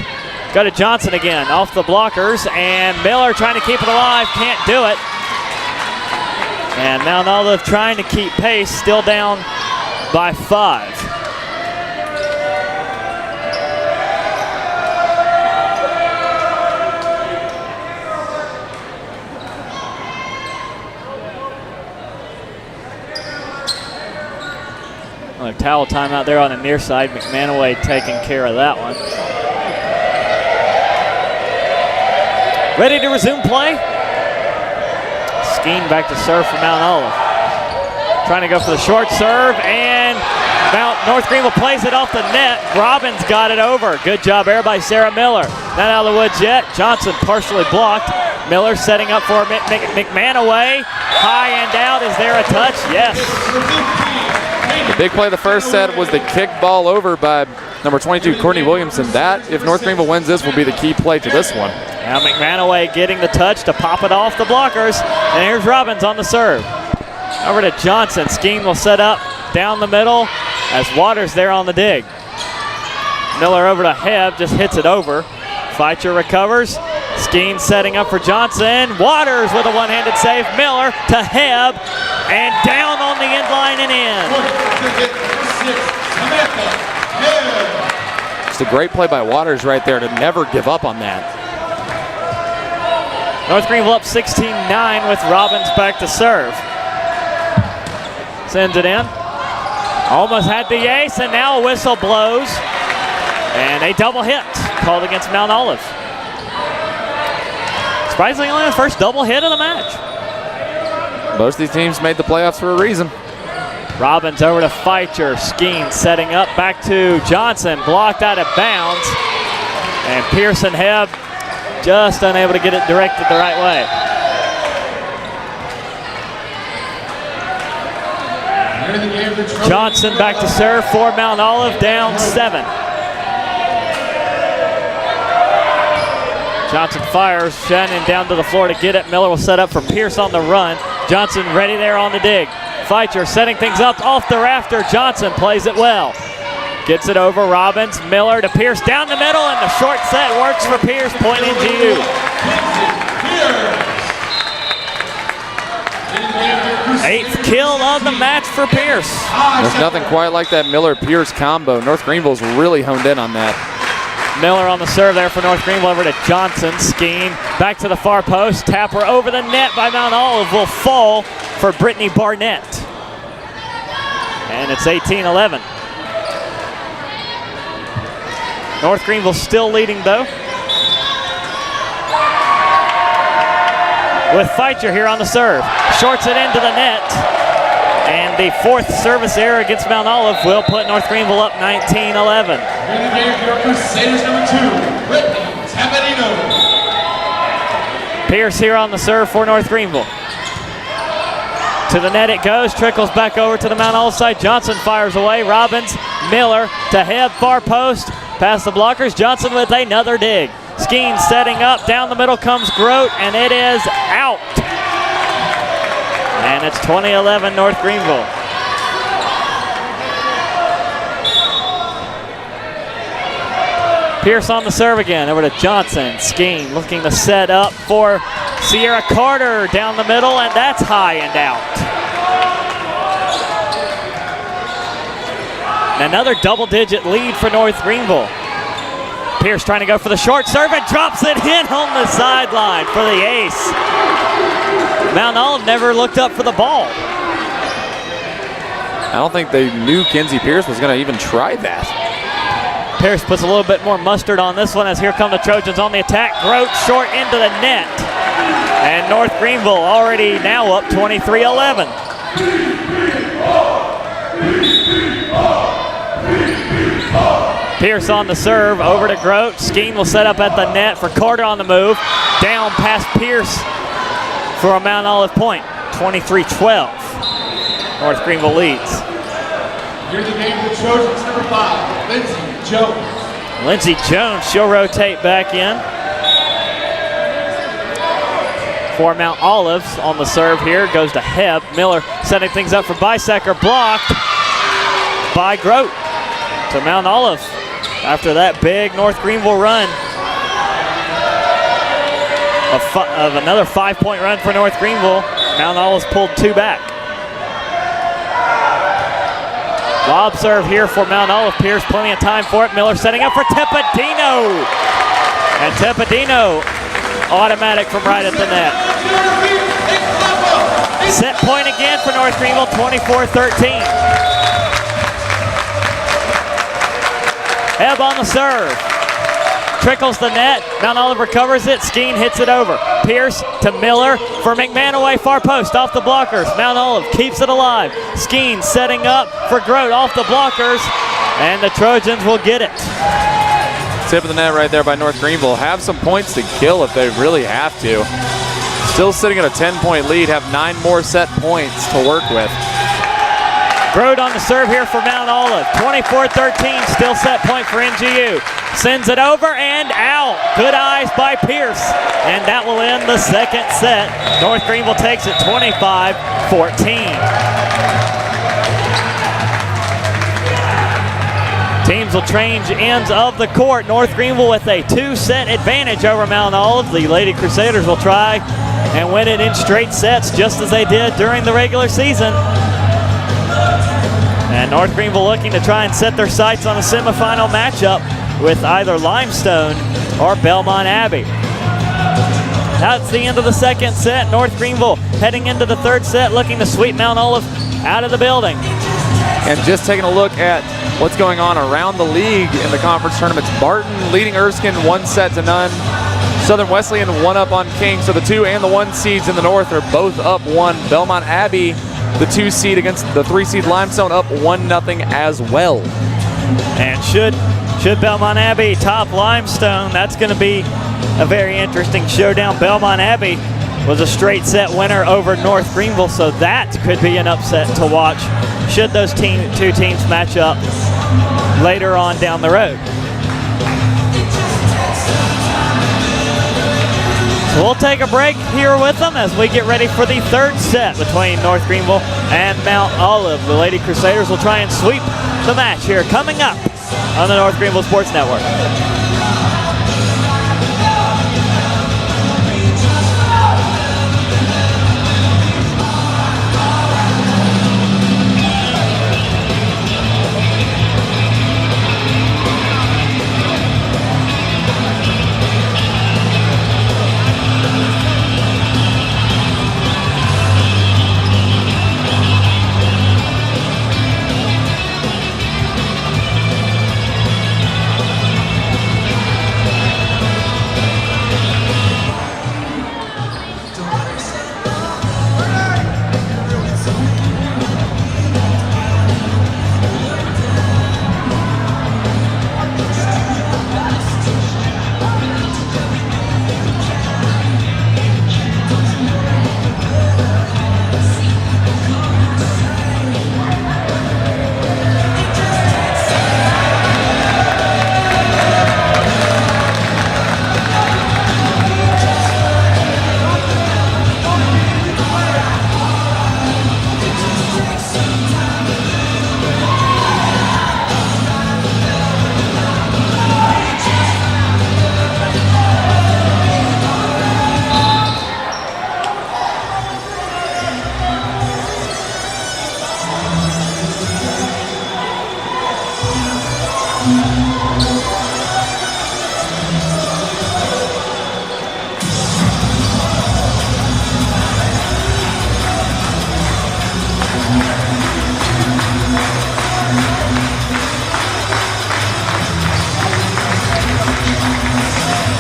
Speaker 2: Go to Johnson again, off the blockers, and Miller trying to keep it alive, can't do it. And Mount Olive trying to keep pace, still down by 5. Another towel timeout there on the near side. McManaway taking care of that one. Ready to resume play. Skeen back to serve for Mount Olive. Trying to go for the short serve, and North Greenville plays it off the net. Robbins got it over. Good job there by Sarah Miller. Not out of the woods yet. Johnson partially blocked. Miller setting up for McManaway. High and out. Is there a touch? Yes.
Speaker 3: The big play of the first set was the kick ball over by number 22, Courtney Williamson. That, if North Greenville wins this, will be the key play to this one.
Speaker 2: Now McManaway getting the touch to pop it off the blockers. And here's Robbins on the serve. Over to Johnson. Skeen will set up down the middle as Waters there on the dig. Miller over to Hebb, just hits it over. Feicher recovers. Skeen setting up for Johnson. Waters with a one-handed save. Miller to Hebb, and down on the end line and in.
Speaker 3: Just a great play by Waters right there to never give up on that.
Speaker 2: North Greenville up 16-9 with Robbins back to serve. Sends it in. Almost had the ace, and now a whistle blows. And a double hit called against Mount Olive. Surprisingly, only the first double hit of the match.
Speaker 3: Most of these teams made the playoffs for a reason.
Speaker 2: Robbins over to Feicher. Skeen setting up back to Johnson. Blocked out of bounds. And Pearson Hebb just unable to get it directed the right way. Johnson back to serve for Mount Olive, down 7. Johnson fires, Shannon down to the floor to get it. Miller will set up for Pierce on the run. Johnson ready there on the dig. Feicher setting things up off the rafter. Johnson plays it well. Gets it over Robbins. Miller to Pierce down the middle, and the short set works for Pierce. Point NGU. 8th kill of the match for Pierce.
Speaker 3: There's nothing quite like that Miller-Pierce combo. North Greenville's really honed in on that.
Speaker 2: Miller on the serve there for North Greenville over to Johnson. Skeen back to the far post. Tapper over the net by Mount Olive will fall for Brittany Barnett. And it's 18-11. North Greenville still leading though. With Feicher here on the serve. Shorts it into the net. And the 4th service error against Mount Olive will put North Greenville up 19-11.
Speaker 1: Crusaders number 2, Brittany Tabanino.
Speaker 2: Pierce here on the serve for North Greenville. To the net it goes, trickles back over to the Mount Olive side. Johnson fires away. Robbins, Miller to Hebb, far post. Past the blockers, Johnson with another dig. Skeen setting up, down the middle comes Grote, and it is out. And it's 20-11 North Greenville. Pierce on the serve again, over to Johnson. Skeen looking to set up for Sierra Carter down the middle, and that's high and out. Another double-digit lead for North Greenville. Pierce trying to go for the short serve and drops it in on the sideline for the ace. Mount Olive never looked up for the ball.
Speaker 3: I don't think they knew Kenzie Pierce was going to even try that.
Speaker 2: Pierce puts a little bit more mustard on this one as here come the Trojans on the attack. Grote short into the net. And North Greenville already now up 23-11. Pierce on the serve, over to Grote. Skeen will set up at the net for Carter on the move. Down past Pierce for a Mount Olive point. 23-12. North Greenville leads.
Speaker 1: Here in the game for the Trojans, number 5, Lindsey Jones.
Speaker 2: Lindsey Jones, she'll rotate back in. For Mount Olive on the serve here, goes to Hebb. Miller setting things up for Bisecker, blocked by Grote. To Mount Olive after that big North Greenville run. of another 5-point run for North Greenville. Mount Olive's pulled 2 back. Lob serve here for Mount Olive. Pierce, plenty of time for it. Miller setting up for Tepedino. And Tepedino, automatic from right at the net. Set point again for North Greenville, 24-13. Ebb on the serve. Trickles the net. Mount Olive recovers it. Skeen hits it over. Pierce to Miller for McMahon away far post off the blockers. Mount Olive keeps it alive. Skeen setting up for Grote off the blockers, and the Trojans will get it.
Speaker 3: Tip of the net right there by North Greenville. Have some points to kill if they really have to. Still sitting at a 10-point lead. Have 9 more set points to work with.
Speaker 2: Grote on the serve here for Mount Olive. 24-13, still set point for NGU. Sends it over and out. Good eyes by Pierce. And that will end the second set. North Greenville takes it 25-14. Teams will change ends of the court. North Greenville with a 2-set advantage over Mount Olive. The Lady Crusaders will try and win it in straight sets just as they did during the regular season. And North Greenville looking to try and set their sights on a semifinal matchup with either Limestone or Belmont Abbey. That's the end of the second set. North Greenville heading into the third set, looking to sweep Mount Olive out of the building.
Speaker 3: And just taking a look at what's going on around the league in the conference tournaments. Barton leading Erskine 1-0. Southern Wesleyan 1 up on King. So the 2 and the 1 seeds in the north are both up 1. Belmont Abbey, the 2 seed against the 3 seed Limestone, up 1-0 as well.
Speaker 2: And should Belmont Abbey top Limestone, that's going to be a very interesting showdown. Belmont Abbey was a straight set winner over North Greenville, so that could be an upset to watch should those two teams match up later on down the road. So we'll take a break here with them as we get ready for the third set between North Greenville and Mount Olive. The Lady Crusaders will try and sweep the match here coming up on the North Greenville Sports Network.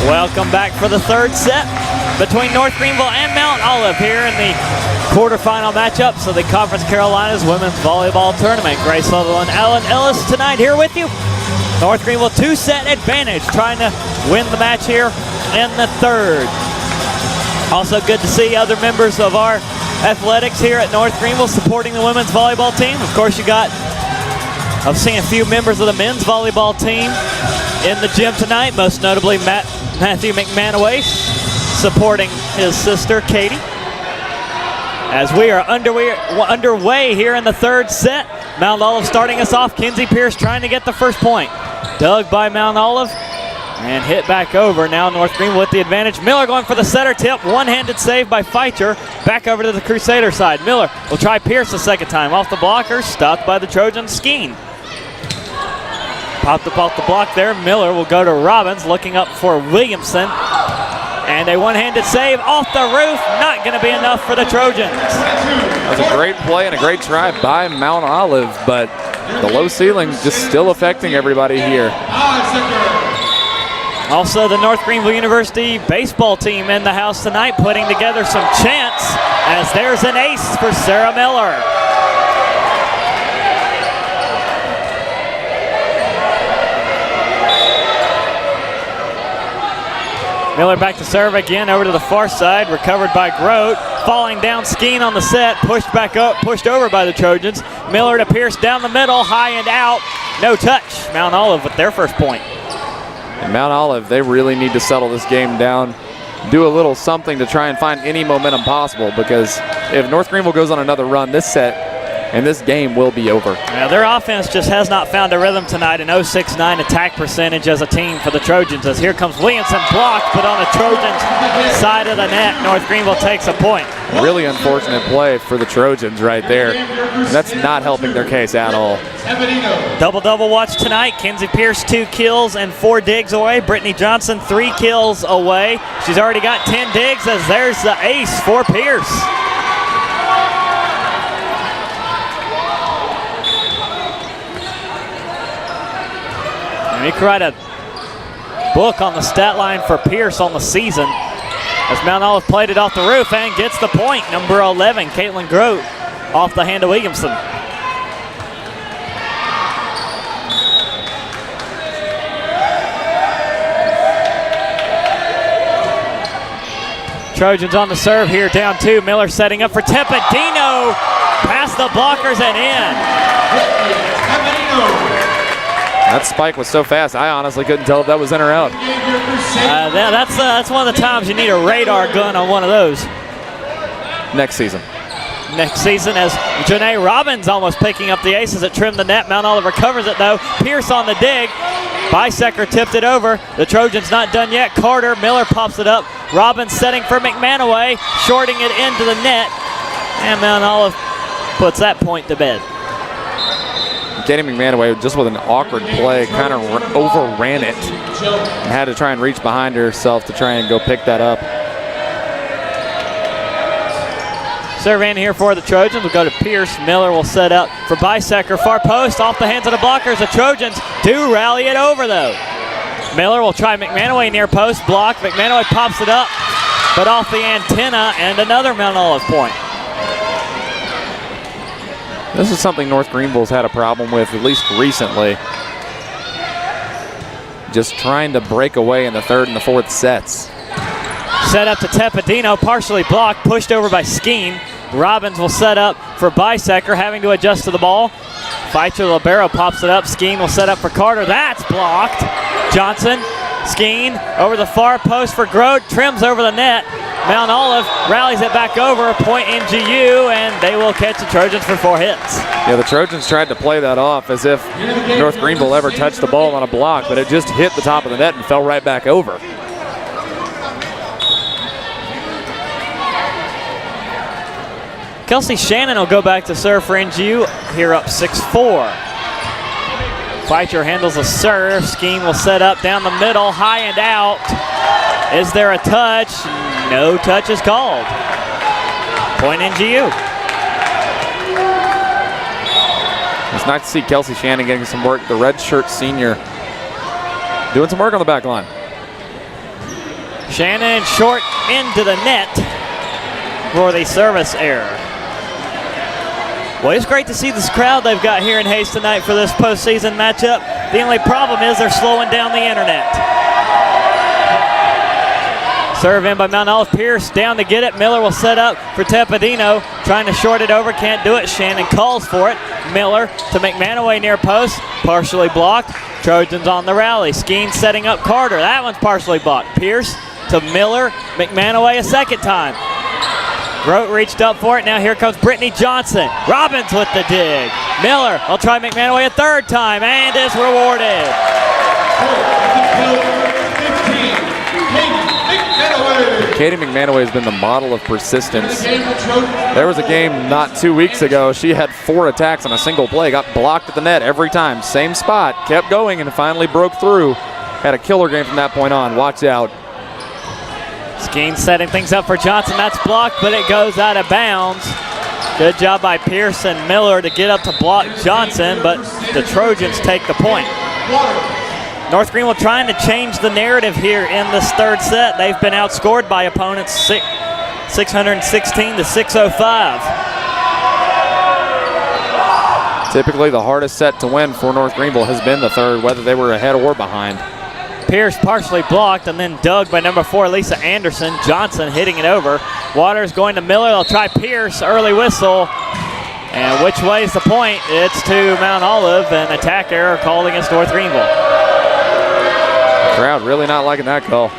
Speaker 2: Welcome back for the third set between North Greenville and Mount Olive here in the quarterfinal matchups of the Conference Carolinas Women's Volleyball Tournament. Grace Sutherland, Alan Ellis tonight here with you. North Greenville 2-set advantage, trying to win the match here in the third. Also good to see other members of our athletics here at North Greenville supporting the women's volleyball team. Of course, I've seen a few members of the men's volleyball team in the gym tonight, most notably Matthew McManaway supporting his sister Katie. As we are underway here in the third set, Mount Olive starting us off. Kinsey Pierce trying to get the first point. Dug by Mount Olive. And hit back over. Now North Greenville with the advantage. Miller going for the setter tip. One-handed save by Feitzer. Back over to the Crusader side. Miller will try Pierce the second time. Off the blockers. Stopped by the Trojans. Skeen. Popped up off the block there. Miller will go to Robbins. Looking up for Williamson. And a one-handed save off the roof. Not going to be enough for the Trojans.
Speaker 3: That was a great play and a great try by Mount Olive, but the low ceiling just still affecting everybody here.
Speaker 2: Also, the North Greenville University baseball team in the house tonight putting together some chants as there's an ace for Sarah Miller. Miller back to serve again, over to the far side, recovered by Grote. Falling down, Skeen on the set, pushed back up, pushed over by the Trojans. Miller to Pierce down the middle, high and out. No touch. Mount Olive with their first point.
Speaker 3: And Mount Olive, they really need to settle this game down, do a little something to try and find any momentum possible, because if North Greenville goes on another run, this set and this game will be over.
Speaker 2: Yeah, their offense just has not found a rhythm tonight. An 0.69 attack percentage as a team for the Trojans, as here comes Williamson, blocked, but on the Trojans side of the net, North Greenville takes a point.
Speaker 3: Really unfortunate play for the Trojans right there. That's not helping their case at all.
Speaker 2: Double-double watch tonight. Kenzie Pierce 2 kills and 4 digs away. Brittany Johnson 3 kills away. She's already got 10 digs, as there's the ace for Pierce. And you can write a book on the stat line for Pierce on the season, as Mount Olive played it off the roof and gets the point. Number 11, Caitlin Grote, off the hand of Williamson. Trojans on the serve here, down 2. Miller setting up for Tepedino. Past the blockers and in.
Speaker 3: That spike was so fast, I honestly couldn't tell if that was in or out.
Speaker 2: That's one of the times you need a radar gun on one of those.
Speaker 3: Next season.
Speaker 2: Next season, as Janae Robbins almost picking up the aces that trimmed the net. Mount Olive recovers it though. Pierce on the dig. Bisecker tipped it over. The Trojans not done yet. Carter, Miller pops it up. Robbins setting for McManaway, shorting it into the net. And Mount Olive puts that point to bed.
Speaker 3: Katie McManaway, just with an awkward play, kind of overran it and had to try and reach behind herself to try and go pick that up.
Speaker 2: Serve in here for the Trojans. We'll go to Pierce. Miller will set up for Bisecker. Far post, off the hands of the blockers. The Trojans do rally it over though. Miller will try McManaway near post, block. McManaway pops it up, but off the antenna, and another Mount Olive point.
Speaker 3: This is something North Greenville's had a problem with, at least recently. Just trying to break away in the third and the fourth sets.
Speaker 2: Set up to Tepedino, partially blocked, pushed over by Skeen. Robbins will set up for Bisecker, having to adjust to the ball. Feitzer Libero pops it up. Skeen will set up for Carter. That's blocked. Johnson, Skeen over the far post for Grote, trims over the net. Mount Olive rallies it back over, a point in GU, and they will catch the Trojans for 4 hits.
Speaker 3: Yeah, the Trojans tried to play that off as if North Greenville ever touched the ball on a block, but it just hit the top of the net and fell right back over.
Speaker 2: Kelsey Shannon will go back to serve for NGU, here up 6-4. Feitzer handles a serve. Skeen will set up down the middle, high and out. Is there a touch? No touch is called. Point NGU.
Speaker 3: It's nice to see Kelsey Shannon getting some work. The redshirt senior doing some work on the back line.
Speaker 2: Shannon short into the net for the service error. Well, it's great to see this crowd they've got here in Hayes tonight for this postseason matchup. The only problem is they're slowing down the internet. Serve in by Mount Olive. Pierce down to get it. Miller will set up for Tepedino. Trying to short it over, can't do it. Shannon calls for it. Miller to McManaway near post. Partially blocked. Trojans on the rally. Skeen setting up Carter. That one's partially blocked. Pierce to Miller. McManaway a second time. Grote reached up for it. Now here comes Brittany Johnson. Robbins with the dig. Miller will try McManaway a third time and is rewarded.
Speaker 3: Katie McManaway has been the model of persistence.
Speaker 1: The game, the Trojans.
Speaker 3: There was a game not 2 weeks ago. She had 4 attacks on a single play, got blocked at the net every time. Same spot, kept going, and finally broke through. Had a killer game from that point on. Watch out.
Speaker 2: Skeen setting things up for Johnson. That's blocked, but it goes out of bounds. Good job by Pierce and Miller to get up to block Johnson, but the Trojans take the point. North Greenville trying to change the narrative here in this third set. They've been outscored by opponents 616 to 605.
Speaker 3: Typically the hardest set to win for North Greenville has been the third, whether they were ahead or behind.
Speaker 2: Pierce partially blocked and then dug by number 4, Lisa Anderson. Johnson hitting it over. Waters going to Miller. They'll try Pierce. Early whistle. And which way is the point? It's to Mount Olive. An attack error called against North Greenville.
Speaker 3: Crowd really not liking that call,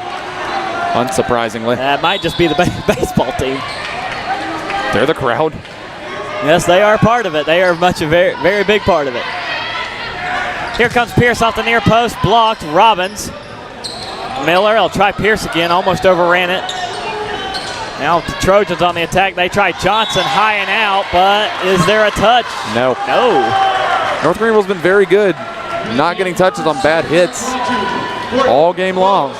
Speaker 3: unsurprisingly.
Speaker 2: That might just be the baseball team.
Speaker 3: They're the crowd.
Speaker 2: Yes, they are part of it. They are a very, very big part of it. Here comes Pierce off the near post, blocked. Robbins. Miller will try Pierce again, almost overran it. Now the Trojans on the attack. They try Johnson high and out, but is there a touch?
Speaker 3: No.
Speaker 2: No.
Speaker 3: North Greenville's been very good, not getting touches on bad hits all game long.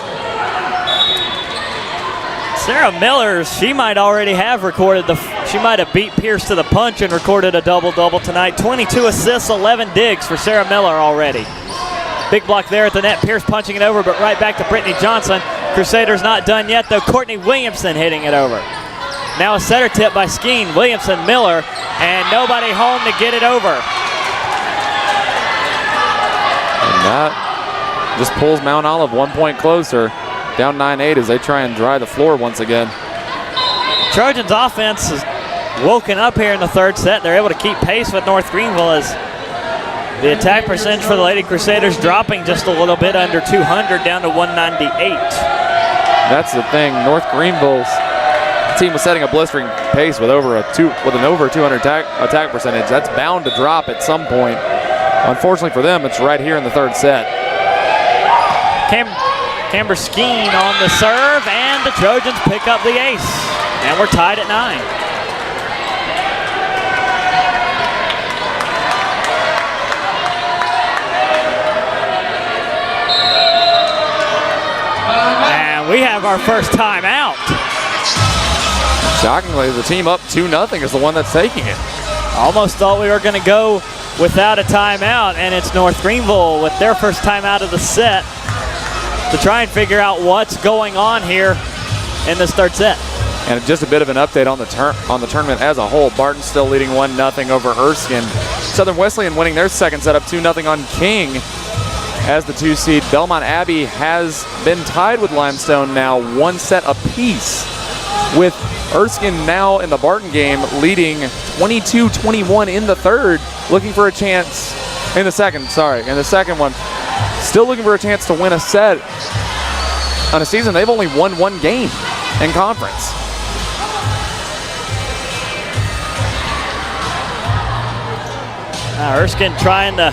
Speaker 2: Sarah Miller, she might already have recorded she might have beat Pierce to the punch and recorded a double-double tonight. 22 assists, 11 digs for Sarah Miller already. Big block there at the net. Pierce punching it over, but right back to Brittany Johnson. Crusaders not done yet, though. Courtney Williamson hitting it over. Now a setter tip by Skeen. Williamson, Miller, and nobody home to get it over.
Speaker 3: And that just pulls Mount Olive 1 point closer. Down 9-8 as they try and dry the floor once again.
Speaker 2: Trojans offense has woken up here in the third set. They're able to keep pace with North Greenville as the attack percentage for the Lady Crusaders dropping just a little bit under 200 down to 198.
Speaker 3: That's the thing. North Greenville's team was setting a blistering pace with an over 200 attack percentage. That's bound to drop at some point. Unfortunately for them, it's right here in the third set.
Speaker 2: Camber Skeen on the serve, and the Trojans pick up the ace. And we're tied at 9. And we have our first timeout.
Speaker 3: Shockingly, the team up 2-0 is the one that's taking it.
Speaker 2: Almost thought we were going to go without a timeout, and it's North Greenville with their first timeout of the set to try and figure out what's going on here in this third set.
Speaker 3: And just a bit of an update on the tournament as a whole. Barton still leading 1-0 over Erskine. Southern Wesleyan winning their second set up 2-0 on King as the 2 seed. Belmont Abbey has been tied with Limestone now 1 set apiece, with Erskine now in the Barton game leading 22-21 in the third, looking for a chance in the second one. Still looking for a chance to win a set. On a season, they've only won 1 game in conference.
Speaker 2: Erskine trying to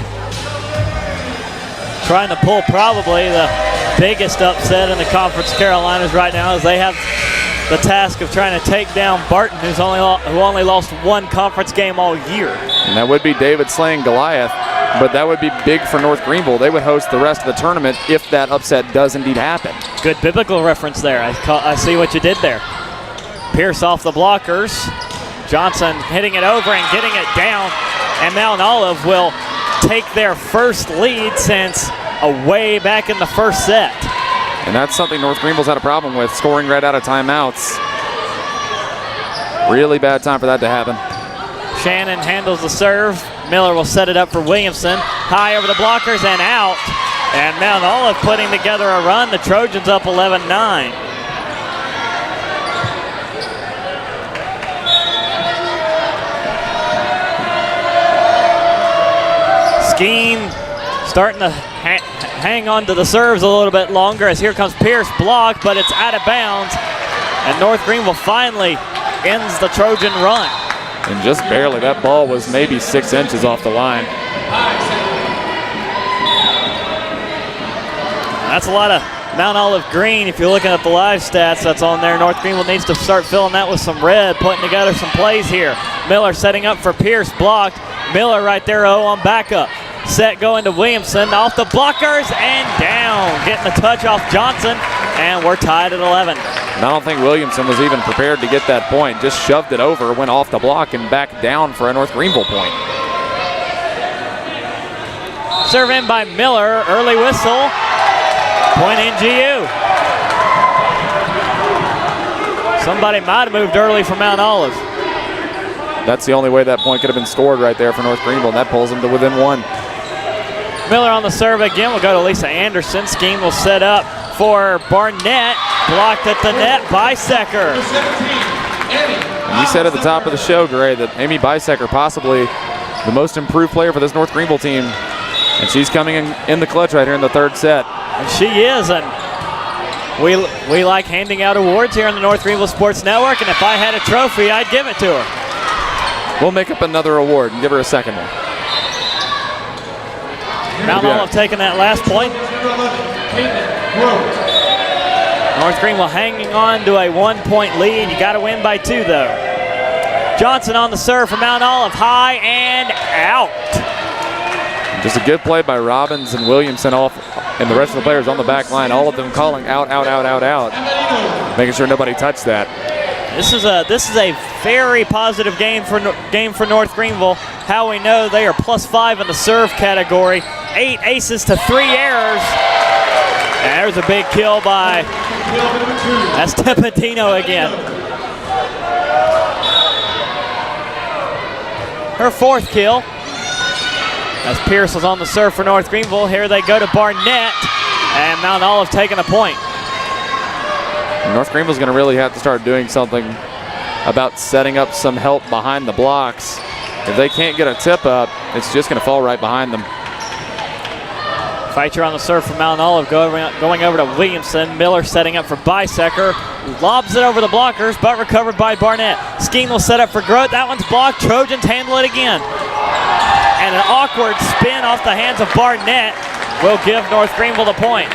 Speaker 2: pull probably the biggest upset in the Conference Carolinas right now, as they have the task of trying to take down Barton, who only lost 1 conference game all year.
Speaker 3: And that would be David slaying Goliath, but that would be big for North Greenville. They would host the rest of the tournament if that upset does indeed happen.
Speaker 2: Good biblical reference there. I see what you did there. Pierce off the blockers. Johnson hitting it over and getting it down. And Mount Olive will take their first lead since way back in the first set.
Speaker 3: And that's something North Greenville's had a problem with, scoring right out of timeouts. Really bad time for that to happen.
Speaker 2: Shannon handles the serve. Miller will set it up for Williamson. High over the blockers and out. And Mount Olive putting together a run. The Trojans up 11-9. Skeen starting to hang on to the serves a little bit longer, as here comes Pierce, blocked, but it's out of bounds. And North Greenville finally ends the Trojan run.
Speaker 3: And just barely. That ball was maybe 6 inches off the line.
Speaker 2: That's a lot of Mount Olive green, if you're looking at the live stats that's on there, North Greenville needs to start filling that with some red, putting together some plays here. Miller setting up for Pierce, blocked. Miller right there, on backup. Set going to Williamson, off the blockers and down. Getting the touch off Johnson, and we're tied at 11.
Speaker 3: And I don't think Williamson was even prepared to get that point. Just shoved it over, went off the block, and back down for a North Greenville point.
Speaker 2: Serve in by Miller, early whistle. Point NGU. Somebody might have moved early for Mount Olive.
Speaker 3: That's the only way that point could have been scored right there for North Greenville, and that pulls them to within 1.
Speaker 2: Miller on the serve again. We'll go to Lisa Anderson. Scheme will set up for Barnett. Blocked at the net by Secker.
Speaker 3: And you said at the top of the show, Gray, that Amy Bisecker possibly the most improved player for this North Greenville team. And she's coming in the clutch right here in the third set.
Speaker 2: And she is, and we like handing out awards here on the North Greenville Sports Network, and if I had a trophy, I'd give it to her.
Speaker 3: We'll make up another award and give her a second one.
Speaker 2: Mount Olive taking that last point. North Greenville hanging on to a 1-point lead. You got to win by 2, though. Johnson on the serve for Mount Olive, high and out.
Speaker 3: Just a good play by Robbins and Williamson off, and the rest of the players on the back line. All of them calling out, out, out, out, out, making sure nobody touched that.
Speaker 2: This is a very positive game for North Greenville. How we know they are +5 in the serve category. 8 aces to 3 errors. And there's a big kill by, that's Tepedino again. Her 4th kill. As Pierce was on the serve for North Greenville. Here they go to Barnett, and Mount Olive taking a point.
Speaker 3: North Greenville's going to really have to start doing something about setting up some help behind the blocks. If they can't get a tip up, it's just going to fall right behind them.
Speaker 2: Fighter on the serve for Mount Olive, going over to Williamson. Miller setting up for Bisecker. Lobs it over the blockers, but recovered by Barnett. Skeen will set up for Grote. That one's blocked. Trojans handle it again. And an awkward spin off the hands of Barnett will give North Greenville the point.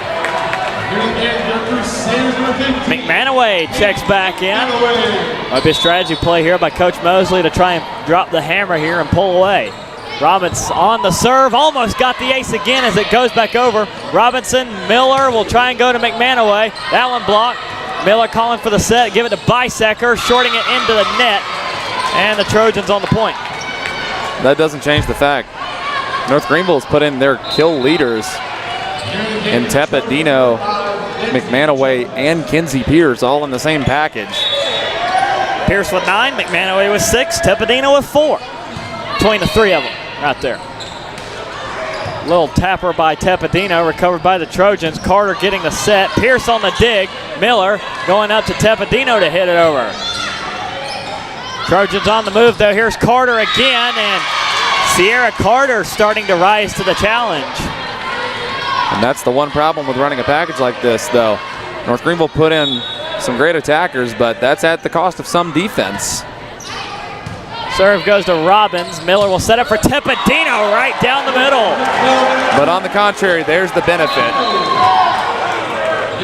Speaker 2: McManaway checks back in. Might be a strategy play here by Coach Mosley to try and drop the hammer here and pull away. Robbins on the serve, almost got the ace again as it goes back over. Robinson, Miller will try and go to McManaway. That one blocked. Miller calling for the set, give it to Bisecker, shorting it into the net, and the Trojans on the point.
Speaker 3: That doesn't change the fact North Greenville has put in their kill leaders in Tepedino, McManaway, and Kinsey Pierce all in the same package.
Speaker 2: Pierce with 9, McManaway with 6, Tepedino with 4. Between the 3 of them right there. Little tapper by Tepedino, recovered by the Trojans. Carter getting the set. Pierce on the dig. Miller going up to Tepedino to hit it over. Trojans on the move though. Here's Carter again, and Sierra Carter starting to rise to the challenge.
Speaker 3: And that's the one problem with running a package like this, though. North Greenville put in some great attackers, but that's at the cost of some defense.
Speaker 2: Serve goes to Robbins. Miller will set up for Tepedino right down the middle.
Speaker 3: But on the contrary, there's the benefit.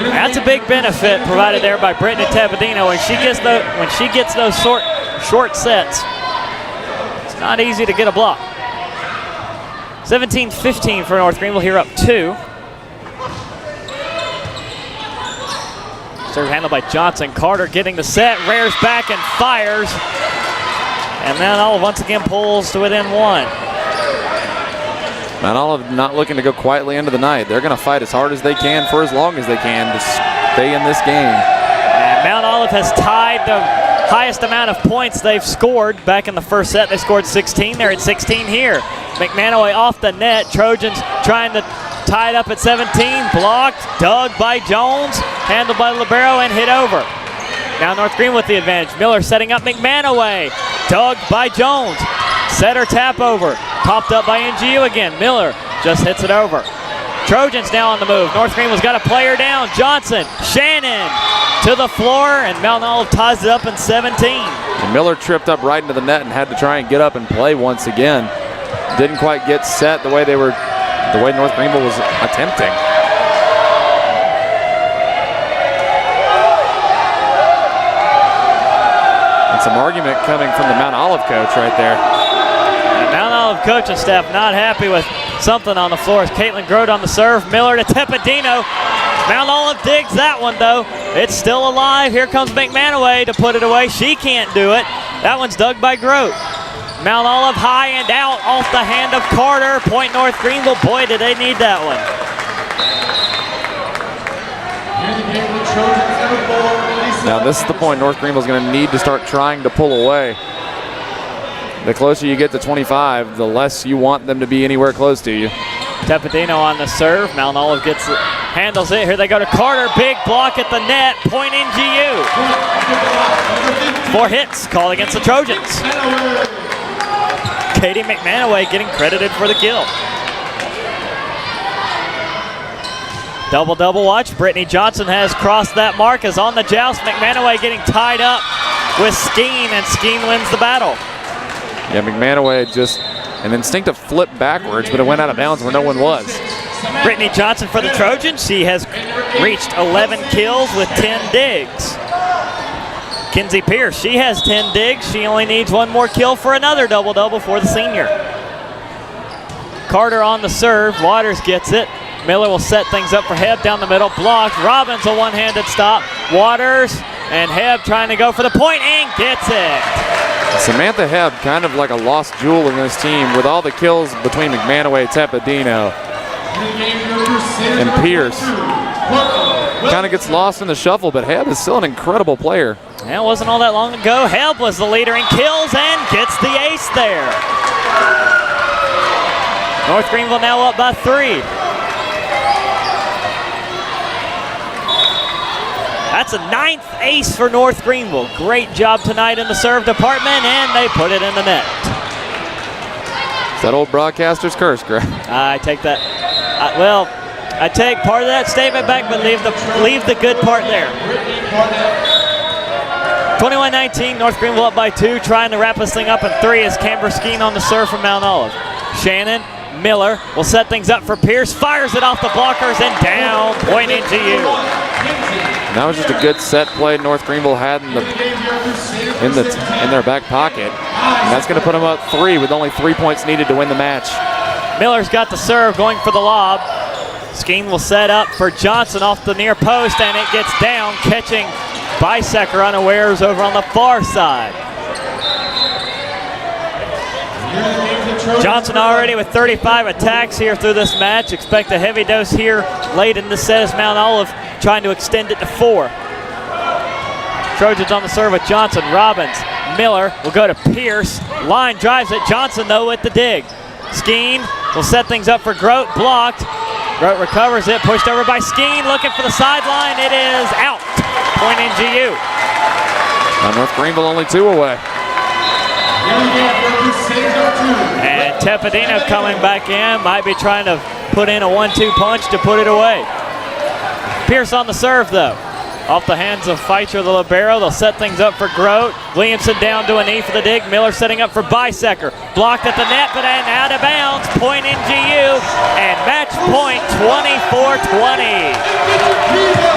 Speaker 2: That's a big benefit provided there by Brittany Tepedino. When she gets those short sets, it's not easy to get a block. 17-15 for North Greenville, here up 2. Serve handled by Johnson. Carter getting the set, rears back and fires. And Mount Olive once again pulls to within 1.
Speaker 3: Mount Olive not looking to go quietly into the night. They're going to fight as hard as they can for as long as they can to stay in this game.
Speaker 2: And Mount Olive has tied the highest amount of points they've scored. Back in the first set, they scored 16. They're at 16 here. McManaway off the net. Trojans trying to tie it up at 17. Blocked, dug by Jones, handled by Libero, and hit over. Now North Greenville with the advantage. Miller setting up McManaway. Dug by Jones. Setter tap over. Popped up by NGU again. Miller just hits it over. Trojans now on the move. North Greenville's got a player down. Johnson, Shannon to the floor, and Mount Olive ties it up in 17.
Speaker 3: And Miller tripped up right into the net and had to try and get up and play once again. Didn't quite get set the way North Greenville was attempting. some argument coming from the Mount Olive coach right there.
Speaker 2: And Mount Olive coaching staff not happy with something on the floor. As Caitlin Grote on the serve. Miller to Tepedino. Mount Olive digs that one, though. It's still alive. Here comes McManaway to put it away. She can't do it. That one's dug by Grote. Mount Olive high and out off the hand of Carter. Point North Greenville. Boy, did they need that one.
Speaker 3: Now this is the point North Greenville's going to need to start trying to pull away. The closer you get to 25, the less you want them to be anywhere close to you.
Speaker 2: Tepedino on the serve. Mount Olive gets it, handles it. Here they go to Carter. Big block at the net. Point NGU. 4 hits called against the Trojans. Katie McManaway getting credited for the kill. Double-double watch. Brittany Johnson has crossed that mark, is on the joust. McManaway getting tied up with Skeen, and Skeen wins the battle.
Speaker 3: Yeah, McManaway just an instinctive flip backwards, but it went out of bounds where no one was.
Speaker 2: Brittany Johnson for the Trojans. She has reached 11 kills with 10 digs. Kinsey Pierce, she has 10 digs. She only needs 1 more kill for another double-double for the senior. Carter on the serve. Waters gets it. Miller will set things up for Hebb down the middle. Blocked. Robbins a one-handed stop. Waters and Hebb trying to go for the point and gets it.
Speaker 3: Samantha Hebb, kind of like a lost jewel in this team with all the kills between McManaway, Tepedino, and Pierce. Kind of gets lost in the shuffle, but Hebb is still an incredible player.
Speaker 2: Yeah, it wasn't all that long ago. Hebb was the leader in kills and gets the ace there. North Greenville now up by 3. That's a 9th ace for North Greenville. Great job tonight in the serve department, and they put it in the net.
Speaker 3: It's that old broadcaster's curse, Greg.
Speaker 2: I take that. Well, I take part of that statement back, but leave the good part there. 21-19, North Greenville up by 2, trying to wrap this thing up in 3 as Camber Skeen on the serve from Mount Olive. Shannon Miller will set things up for Pierce, fires it off the blockers and down, point NGU.
Speaker 3: That was just a good set play North Greenville had in their back pocket. And that's going to put them up 3 with only 3 points needed to win the match.
Speaker 2: Miller's got the serve going for the lob. Skeen will set up for Johnson off the near post, and it gets down, catching Bisecker unawares over on the far side. Johnson already with 35 attacks here through this match. Expect a heavy dose here late in the set as Mount Olive trying to extend it to 4. Trojans on the serve with Johnson. Robbins, Miller will go to Pierce. Line drives it. Johnson, though, with the dig. Skeen will set things up for Grote. Blocked. Grote recovers it. Pushed over by Skeen. Looking for the sideline. It is out. Point NGU.
Speaker 3: Now North Greenville only 2 away.
Speaker 2: And Tepedino coming back in. Might be trying to put in a 1-2 punch to put it away. Pierce on the serve, though. Off the hands of Feitzer, the libero. They'll set things up for Grote. Williamson down to a knee for the dig. Miller setting up for Bisecker. Blocked at the net, but then out of bounds. Point NGU. And match point 24-20.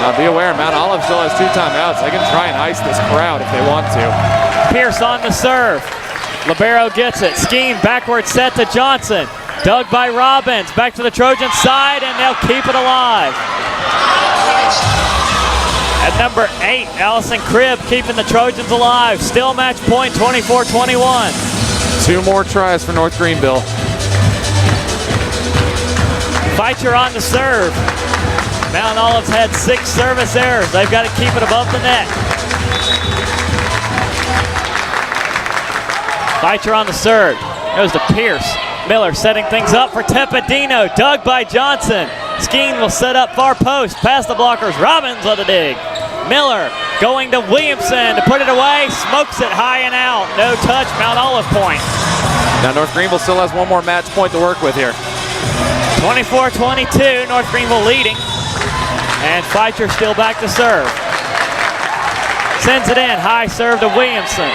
Speaker 3: Now be aware, Mount Olive still has 2 timeouts. They can try and ice this crowd if they want to.
Speaker 2: Pierce on the serve. Libero gets it. Skeen backward set to Johnson. Dug by Robbins. Back to the Trojan side, and they'll keep it alive. At number 8, Allison Cribb keeping the Trojans alive. Still match point 24-21.
Speaker 3: 2 more tries for North Greenville.
Speaker 2: Feitzer on the serve. Mount Olive's had 6 service errors. They've got to keep it above the net. Feitzer on the serve. Goes to Pierce. Miller setting things up for Tepedino. Dug by Johnson. Skeen will set up far post. Past the blockers. Robbins on the dig. Miller going to Williamson to put it away. Smokes it high and out. No touch. Mount Olive point.
Speaker 3: Now North Greenville still has 1 more match point to work with here.
Speaker 2: 24-22. North Greenville leading. And Feitzer still back to serve. Sends it in. High serve to Williamson.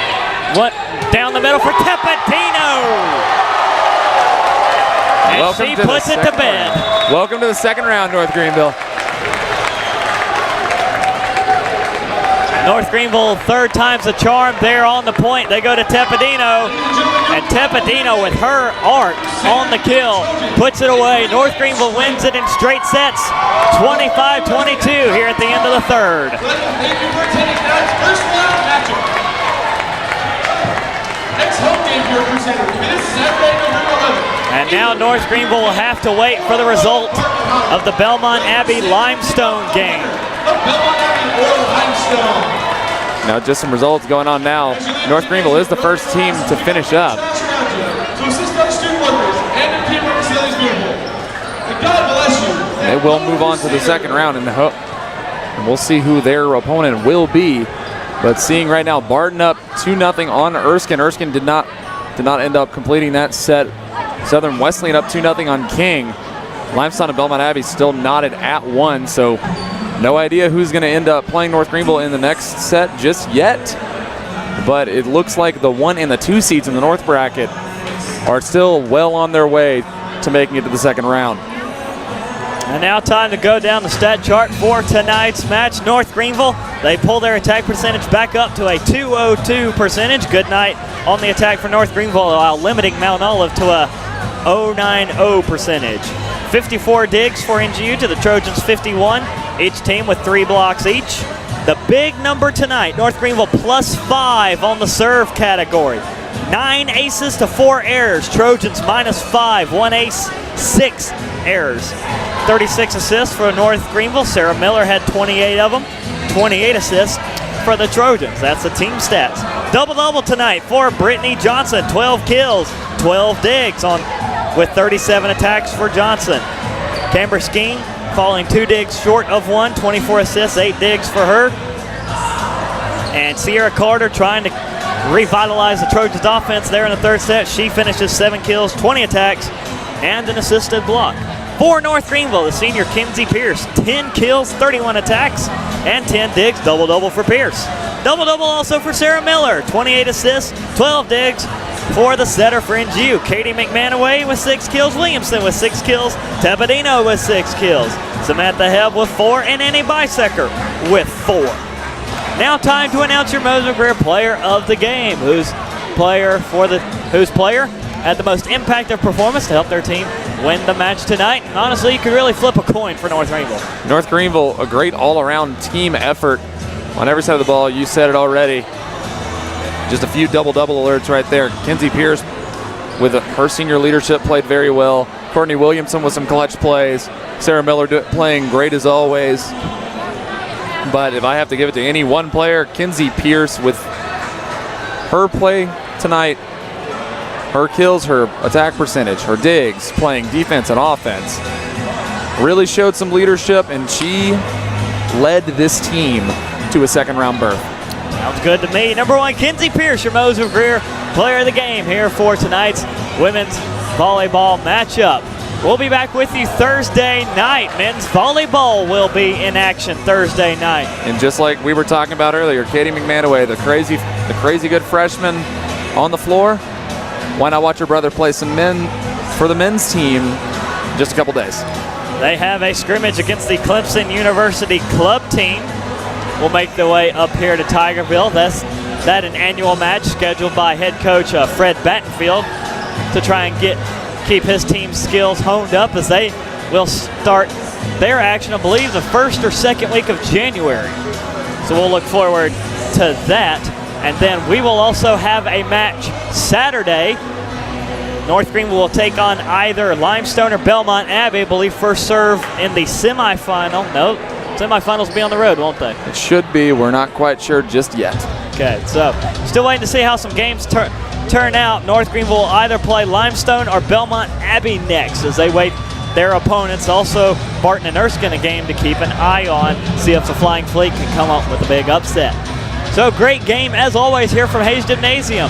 Speaker 2: What down the middle for Tepedino. And she puts it to bed.
Speaker 3: Welcome to the second round, North Greenville.
Speaker 2: North Greenville, third time's a charm there on the point. They go to Tepidino, and Tepidino with her arc on the kill puts it away. North Greenville wins it in straight sets, 25-22 here at the end of the third.
Speaker 1: Thank you for attending tonight's first round matchup. Next home game for Crusaders. It is Saturday, November 11th.
Speaker 2: And now North Greenville will have to wait for the result of the Belmont Abbey Limestone game.
Speaker 3: Now just some results going on now. North Greenville is the first team to finish up. They will move on to the second round and we'll see who their opponent will be. But seeing right now Barton up 2-0 on Erskine. Erskine did not end up completing that set. Southern Wesleyan up 2-0 on King. Limestone and Belmont Abbey still knotted at 1, so no idea who's going to end up playing North Greenville in the next set just yet. But it looks like the 1 and the 2 seeds in the North bracket are still well on their way to making it to the second round.
Speaker 2: And now time to go down the stat chart for tonight's match. North Greenville, they pull their attack percentage back up to a .202 percentage. Good night on the attack for North Greenville while limiting Mount Olive to a .090 percentage. 54 digs for NGU to the Trojans 51, each team with 3 blocks each. The big number tonight, North Greenville +5 on the serve category. 9 aces to 4 errors. Trojans -5, 1 ace, 6 errors. 36 assists for North Greenville. Sarah Miller had 28 of them. 28 assists for the Trojans. That's the team stats. Double-double tonight for Brittany Johnson. 12 kills, 12 digs with 37 attacks for Johnson. Camber Skeen falling 2 digs short of 1. 24 assists, 8 digs for her. And Sierra Carter trying to revitalize the Trojans offense there in the third set. She finishes 7 kills, 20 attacks, and an assisted block. For North Greenville, the senior Kinsey Pierce, 10 kills, 31 attacks, and 10 digs, double-double for Pierce. Double-double also for Sarah Miller, 28 assists, 12 digs for the setter for NGU. Katie McManaway with 6 kills, Williamson with 6 kills, Tepidino with 6 kills, Samantha Hebb with 4, and Annie Bisecker with 4. Now time to announce your Moses Greer player of the game. Whose player had the most impactful performance to help their team win the match tonight. And honestly, you could really flip a coin for North Greenville. North
Speaker 3: Greenville, a great all-around team effort on every side of the ball. You said it already. Just a few double-double alerts right there. Kinsey Pierce, with her senior leadership, played very well. Courtney Williamson with some clutch plays. Sarah Miller playing great as always. But if I have to give it to any one player, Kinsey Pierce with her play tonight, her kills, her attack percentage, her digs, playing defense and offense, really showed some leadership, and she led this team to a second-round berth.
Speaker 2: Sounds good to me. Number 1, Kinsey Pierce, your Moses Greer player of the game here for tonight's women's volleyball matchup. We'll be back with you Thursday night. Men's volleyball will be in action Thursday night.
Speaker 3: And just like we were talking about earlier, Katie McManaway, the crazy good freshman on the floor. Why not watch your brother play some men for the men's team in just a couple days?
Speaker 2: They have a scrimmage against the Clemson University club team. Will make their way up here to Tigerville. That's an annual match scheduled by head coach Fred Battenfield to try and keep his team's skills honed up as they will start their action, I believe, the first or second week of January. So we'll look forward to that. And then we will also have a match Saturday. North Greenville will take on either Limestone or Belmont Abbey. I believe first serve in the semifinal. No, semifinals will be on the road, won't they?
Speaker 3: It should be. We're not quite sure just yet.
Speaker 2: Okay, so still waiting to see how some games turn out. North Greenville will either play Limestone or Belmont Abbey next as they wait their opponents. Also, Barton and Erskine a game to keep an eye on, see if the Flying Fleet can come up with a big upset. So great game as always here from Hayes Gymnasium.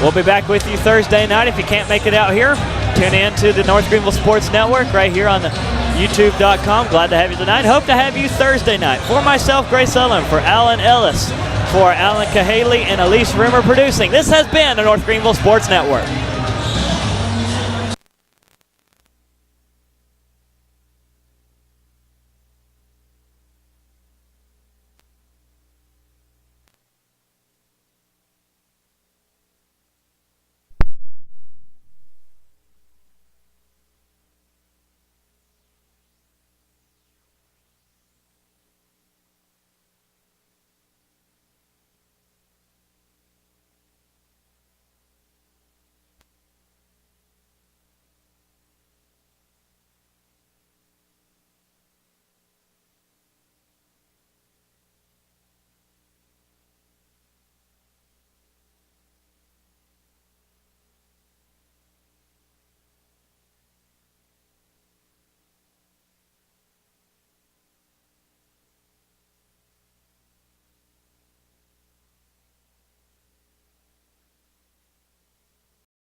Speaker 2: We'll be back with you Thursday night. If you can't make it out here, tune in to the North Greenville Sports Network right here on the YouTube.com. Glad to have you tonight. Hope to have you Thursday night. For myself, Grace Sutherland, for Alan Ellis, for Alan Cahaley and Elise Rimmer producing. This has been the North Greenville Sports Network.